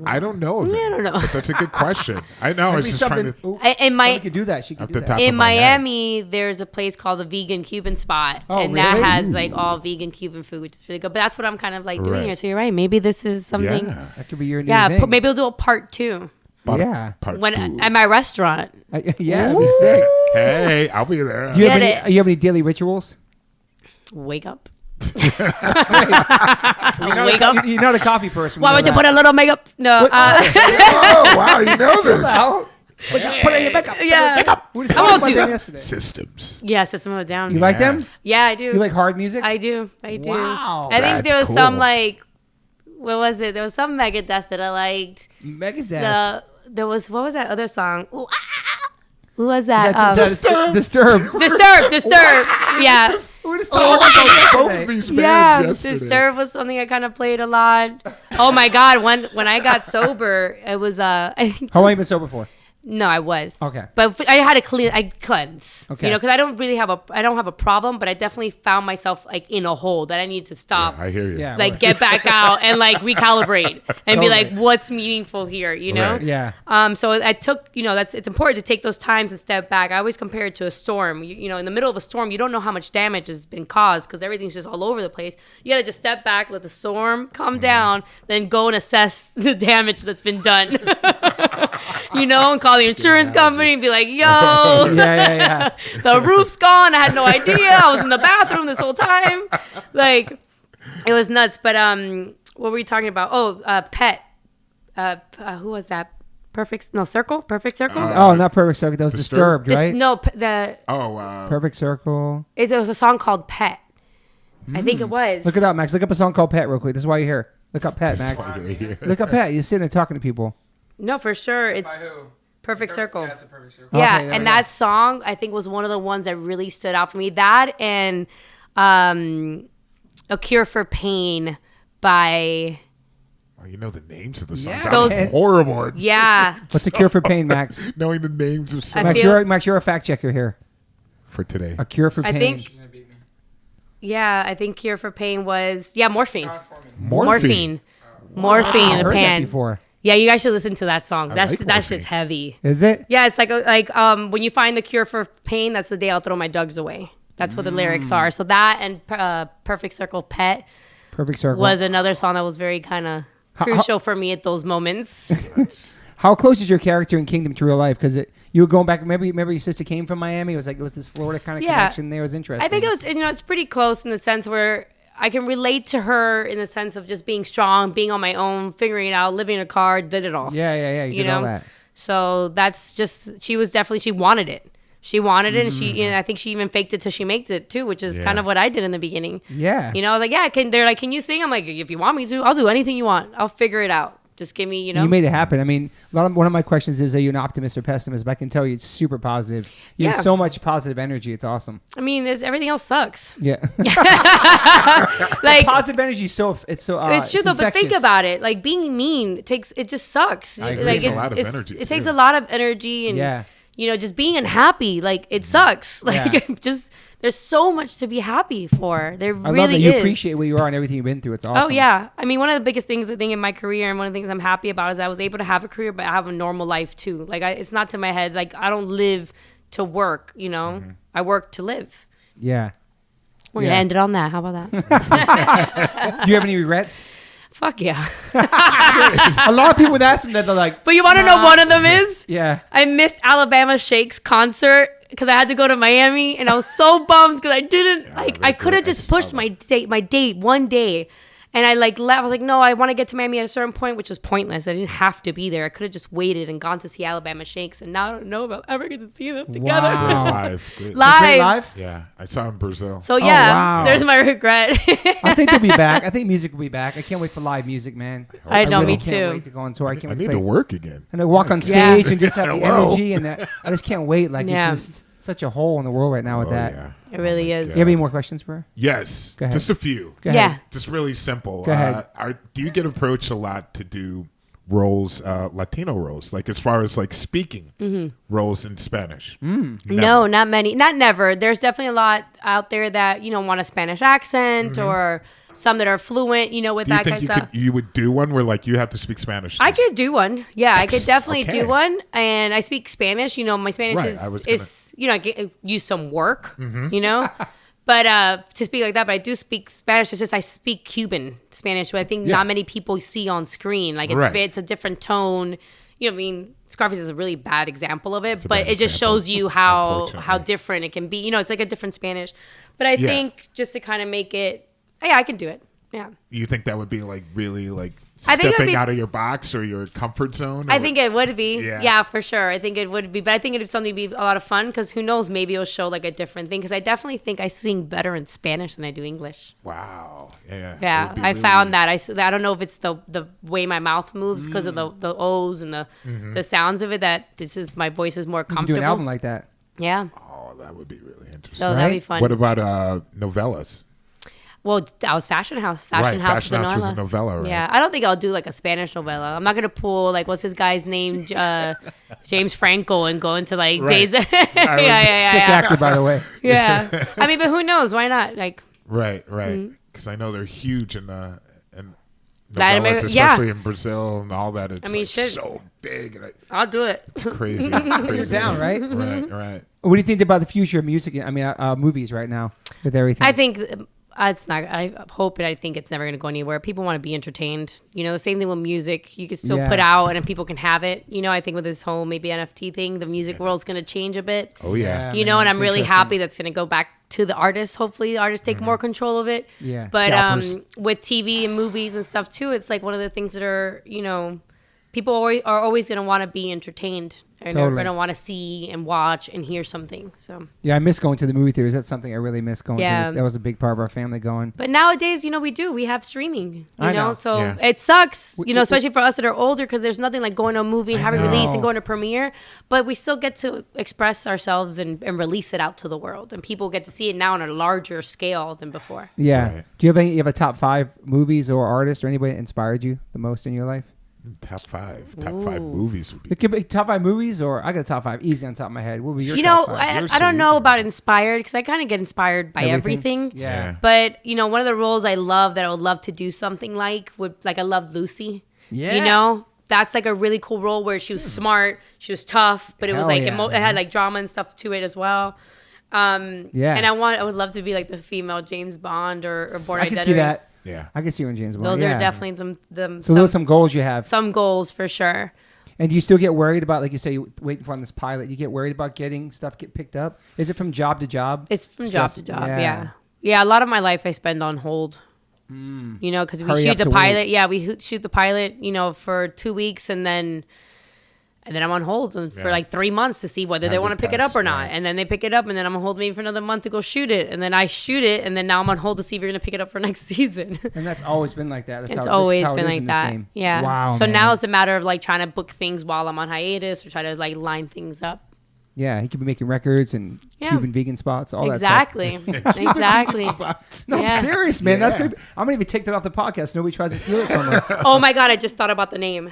I don't know. of I any, don't know. But that's a good question. I know. I was just trying to. Ooh, In somebody could do that. She could Up do the that. top. in my head. Miami, there's a place called the Vegan Cuban Spot, Oh, and that really? has like all vegan Cuban food, which is really good. But that's what I'm kind of like doing Right. here. So you're right. Maybe this is something. Yeah. That could be your new Yeah. thing. Maybe we'll do a part 2 Yeah. Part when two. at my restaurant. Yeah, it'd be sick. Hey, I'll be there. Do you have Get any? You have any daily rituals? Wake up. You're Wake up. You're not a coffee person. Why would you put a little makeup? No. Oh, wow, you know this. Out. Put on your makeup. Yeah. We were just I talking won't about do them it. yesterday. Systems. Yeah, System of a Down. You like Yeah. them? Yeah, I do. You like hard music? I do. Wow. I think That's there was some cool. like, what was it? There was some Megadeth that I liked. Megadeth. There was, what was that other song? Ooh, ah, ah, ah. Who was that? Disturbed. Disturbed. Yeah. We just talked about Both yesterday. of these Yeah, bands yesterday. Disturbed was something I kind of played a lot. Oh my God, when I got sober, it was I think How long you been sober for? no, I was. Okay. But I had to cleanse. Okay. You know, because I don't have a problem, but I definitely found myself like in a hole that I needed to stop. I hear you. Yeah. Like get back out and like recalibrate and be like, Totally. what's meaningful here, you know? Right. Yeah. So I took, it's important to take those times and step back. I always compare it to a storm. You know, in the middle of a storm, you don't know how much damage has been caused because everything's just all over the place. You got to just step back, let the storm calm down, then go and assess the damage that's been done. You know, and call the insurance company and be like, yo, Yeah. the roof's gone. I had no idea. I was in the bathroom this whole time. Like, it was nuts. But what were you talking about? Oh, Pet. Who was that? Perfect Circle? Oh, not Perfect Circle. That was Disturbed, This- right? No, Perfect Circle. it was a song called Pet. I think it was. Look it up, Max. Look up a song called Pet real quick. This is why you're here. Look up Pet, Max. Look up Pet. You're sitting there talking to people. No, for sure. By It's who? Perfect Circle. Yeah, it's a perfect circle. Yeah, Okay, there we and go. that song I think was one of the ones that really stood out for me. That and A Cure for Pain by Oh, you know the names of the songs. Yeah, Those- I'm horrible at yeah. What's the cure for pain, Max? knowing the names of songs Max, feel- you're a fact checker here. for today. A cure for I pain. think- You're gonna beat me. Yeah, I think Cure for Pain was Morphine. John Foreman. Morphine. Morphine I've in the heard that pan. before. Yeah, you guys should listen to that song. I That's like that Morphine. shit's heavy. Is it? Yeah, it's like when you find the cure for pain, that's the day I'll throw my dogs away. That's what the lyrics are. So that and Perfect Circle Pet Perfect Circle. was another song that was very kind of crucial for me at those moments. How close is your character in Kingdom to real life? Because you were going back. Maybe your sister came from Miami. It was this Florida kind of Yeah. connection there. It was interesting. I think it was, it's pretty close in the sense where I can relate to her in the sense of just being strong, being on my own, figuring it out, living in a car, did it all. Yeah. You did all that. So that's just, she wanted it. She wanted it, and I think she even faked it till she makes it too, which is kind of what I did in the beginning. Yeah. You know, I was like, they're like, can you sing? I'm like, if you want me to, I'll do anything you want. I'll figure it out. Just give me, You made it happen. I mean, one of my questions is, are you an optimist or pessimist? But I can tell you it's super positive. You have Yeah. so much positive energy. It's awesome. I mean, everything else sucks. Yeah. Like, positive energy it's so it's true though, but think infectious. about it. Like being mean, it just sucks. I agree. Like It takes a lot of energy, It takes too. a lot of energy, and Yeah. just being unhappy. Like it sucks. Like Yeah. just there's so much to be happy for. There I really love that you is. appreciate where you are and everything you've been through. It's awesome. Oh yeah, I mean, one of the biggest things I think in my career, and one of the things I'm happy about, is I was able to have a career, but I have a normal life too. Like it's not to my head. Like I don't live to work. I work to live. Yeah. We're Yeah. gonna end it on that. How about that? Do you have any regrets? Fuck yeah. A lot of people would ask them that. They're like, But you want to know one of them is? yeah. I missed Alabama Shake's concert because I had to go to Miami, and I was so bummed because I didn't I could have just pushed my date one day, and I left. I was like, no, I want to get to Miami at a certain point, which was pointless. I didn't have to be there. I could have just waited and gone to see Alabama Shakes, and now I don't know if I'll ever get to see them together. Wow. Live. Good. Live. Live? Yeah, I saw in Brazil. So yeah, wow. there's my regret. I think they'll be back. I think music will be back. I can't wait for live music, man. I know, me can't too. wait to go on tour. I can't I wait need to to play. work again. And I walk on Yeah. stage and just have the Hello. energy, and I just can't wait. Like Yeah. it's just such a hole in the world right now with Oh, that. yeah. It really is. You have any more questions for her? Yes. Go ahead. Just a few. Go ahead. Yeah. Just really simple. Go ahead. Do you get approached a lot to do roles, Latino roles, like as far as like speaking roles in Spanish? No, not many. Not never. There's definitely a lot out there that, want a Spanish accent or some that are fluent, with Do you that think kind of stuff. you would do one where like you have to speak Spanish? I could do one. Yeah, I could definitely Okay. do one. And I speak Spanish. My Spanish Right, I was is I use some work, But to speak like that, but I do speak Spanish. It's just I speak Cuban Spanish, which I think Yeah. not many people see on screen. Like Right. it's a different tone. Scarface is a really bad example of it, a but bad it just example, shows you how unfortunately. different it can be. It's like a different Spanish. But I Yeah. think just to kind of make it, yeah, I can do it. Yeah. You think that would be like really like I think it would stepping be- out of your box or your comfort zone? I or- think it would be. Yeah. Yeah, for sure. I think it would be. But I think it'd something be a lot of fun because who knows? Maybe it'll show like a different thing. Because I definitely think I sing better in Spanish than I do English. Wow. Yeah. Yeah, It would be I really- found that. I don't know if it's the way my mouth moves because of the O's and the sounds of it. That my voice is more You can comfortable. do an album like that. Yeah. Oh, that would be really interesting. So that'd be fun. What about novellas? Well, that was Fashion House. Right, Fashion House Fashion House was a novella. novella, right? Yeah, I don't think I'll do like a Spanish novella. I'm not gonna pull like what's his guy's name, James Franco, and go into like Right. days. yeah. Sick actor, by the way. Yeah. I mean, but who knows? Why not? Like Right. Mm-hmm. Because I know they're huge in the Latin novellas, America- yeah. especially in Brazil and all that. It's mean, like shit. so big. And I'll do it. it's crazy. You're down, right? Right. What do you think about the future of music? I mean, movies right now with everything. I think it's not. I hope and I think it's never going to go anywhere. People want to be entertained. You know, the same thing with music. You can still Yeah. put out and then people can have it. You know, I think with this whole maybe NFT thing, the music world's going to change a bit. Oh, yeah. You know, man, and I'm it's really interesting. happy that's going to go back to the artists. Hopefully, the artists take more control of it. Yeah, But scalpers. with TV and movies and stuff too, it's like one of the things that are, you know, people are always going to want to be entertained and they're Totally. going to want to see and watch and hear something. So. Yeah, I miss going to the movie theaters. That's something I really miss going Yeah. to. That was a big part of our family going. But nowadays, you know, we have streaming, I know. so Yeah. it sucks, you know, especially for us that are older because there's nothing like going to a movie and having know. release and going to premiere, but we still get to express ourselves and release it out to the world and people get to see it now on a larger scale than before. Yeah. Right. Do you have a top 5 movies or artists or anybody that inspired you the most in your life? Top five movies would be. It could be top 5 movies, or I got a top 5 easy on top of my head. What would be your You top know, 5? You're I don't so know easy. about inspired because I kind of get inspired by everything. Yeah. But, you know, one of the roles I love that I would love to do something like I love Lucy. Yeah. You know? That's like a really cool role where she was smart, she was tough, but it was Hell like yeah. it had like drama and stuff to it as well. Yeah. And I would love to be like the female James Bond or Born I can Identity. see that. Yeah. I can see you in James Bond. Those yeah. are definitely So those are some some goals you have. some goals for sure. And do you still get worried about, like you say, you waiting for on this pilot? You get worried about getting stuff get picked up? Is it from job to job? It's from Stress- job to job. yeah. Yeah. A lot of my life I spend on hold. You know, because we Hurry shoot up the to pilot. wait. Yeah, we shoot the pilot. You know, for 2 weeks, and then I'm on hold for Yeah. like 3 months to see whether they Have want it to pick it up pass, or not. right. And then they pick it up, and then I'm on hold maybe for another month to go shoot it, and then I shoot it, and then now I'm on hold to see if you're gonna pick it up for next season. And that's always been like that. That's It's how, always that's how it been is like in this that. game. Yeah. Wow. So man. now it's a matter of like trying to book things while I'm on hiatus or try to like line things up. Yeah, he could be making records and Yeah. Cuban vegan spots, all Exactly. Exactly. that stuff. No, Yeah. I'm serious, man. That's Yeah. good. I'm gonna even take that off the podcast. Nobody tries to steal it from her. Oh my God, I just thought about the name.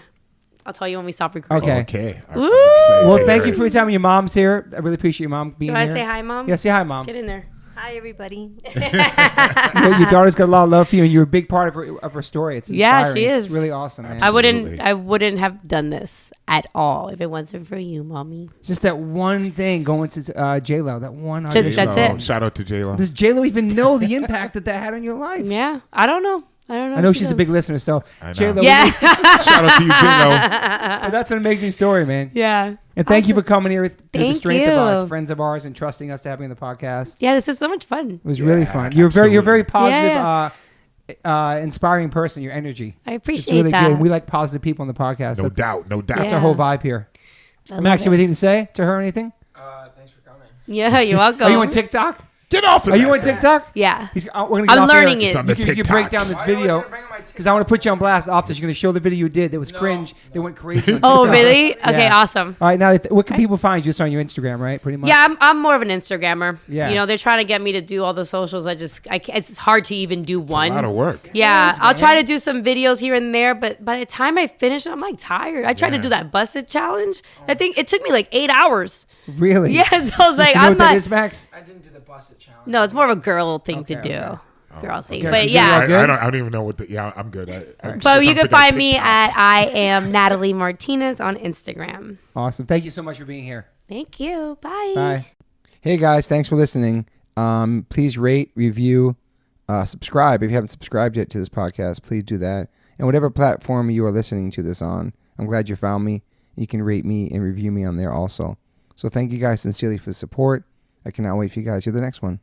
I'll tell you when we stop recording. Okay. Okay. I'm Woo! excited. Well, thank you for your time. Your mom's here. I really appreciate your mom being Do I here. say hi, Mom? Yeah, say hi, Mom. Get in there. Hi, everybody. Your daughter's got a lot of love for you, and you're a big part of her story. It's Yeah, inspiring. she It's is. really awesome, man. Absolutely. I wouldn't have done this at all if it wasn't for you, Mommy. Just that one thing going to J-Lo, that one Just- audition. that's J-Lo. it. Shout out to J-Lo. Does J-Lo even know the impact that had on your life? Yeah, I don't know. I know if she's a does. big listener, so I know. J-Lo, Yeah, Shout out to you, J-Lo. that's an amazing story, man. yeah. And thank you for coming here through the Thank strength of our you. friends of ours and trusting us to having the podcast. Yeah, this is so much fun. It was really Yeah, fun. You're a very positive, Yeah. inspiring person. Your energy. I It's appreciate really that. good. We like positive people on the podcast. No that's doubt. No doubt. that's Yeah. our whole vibe here. I love Max, you it. have anything to say to her or anything? Thanks for coming. Yeah, you're welcome. Are you on TikTok? Get off of Are you that. on TikTok? Yeah. We're gonna get I'm off air. learning it. It's on You the can break down TikToks. this Why you always video gonna bring up my because I want to put you on blast after. You're going to show the video you did that was No, cringe. They no. went crazy. on Oh, TikTok. really? Okay, Yeah. awesome. All right, now what can Okay. people find you? Just on your Instagram, right? Pretty much. Yeah, I'm more of an Instagrammer. Yeah. You know, they're trying to get me to do all the socials. I can't, it's hard to even do It's one. a lot of work. Yeah, It is, I'll try man. to do some videos here and there, but by the time I finish, I'm like tired. I tried to Yeah. do that busted challenge. I think it took me like 8 hours. Really? Yes, I was like, You know I'm what that not. is, Max? I didn't do the busted challenge. No, it's more of a girl thing Okay, to do. okay. Girl thing. Okay. But You yeah. like- good? I don't even know what the. Yeah, I'm good. But you I'm can thinking find me TikToks. at I am Natalie Martinez on Instagram. Awesome. Thank you so much for being here. Thank you. Bye. Bye. Hey guys, thanks for listening. Please rate, review, subscribe. If you haven't subscribed yet to this podcast, please do that. And whatever platform you are listening to this on, I'm glad you found me. You can rate me and review me on there also. So thank you guys sincerely for the support. I cannot wait for you guys to hear the next one.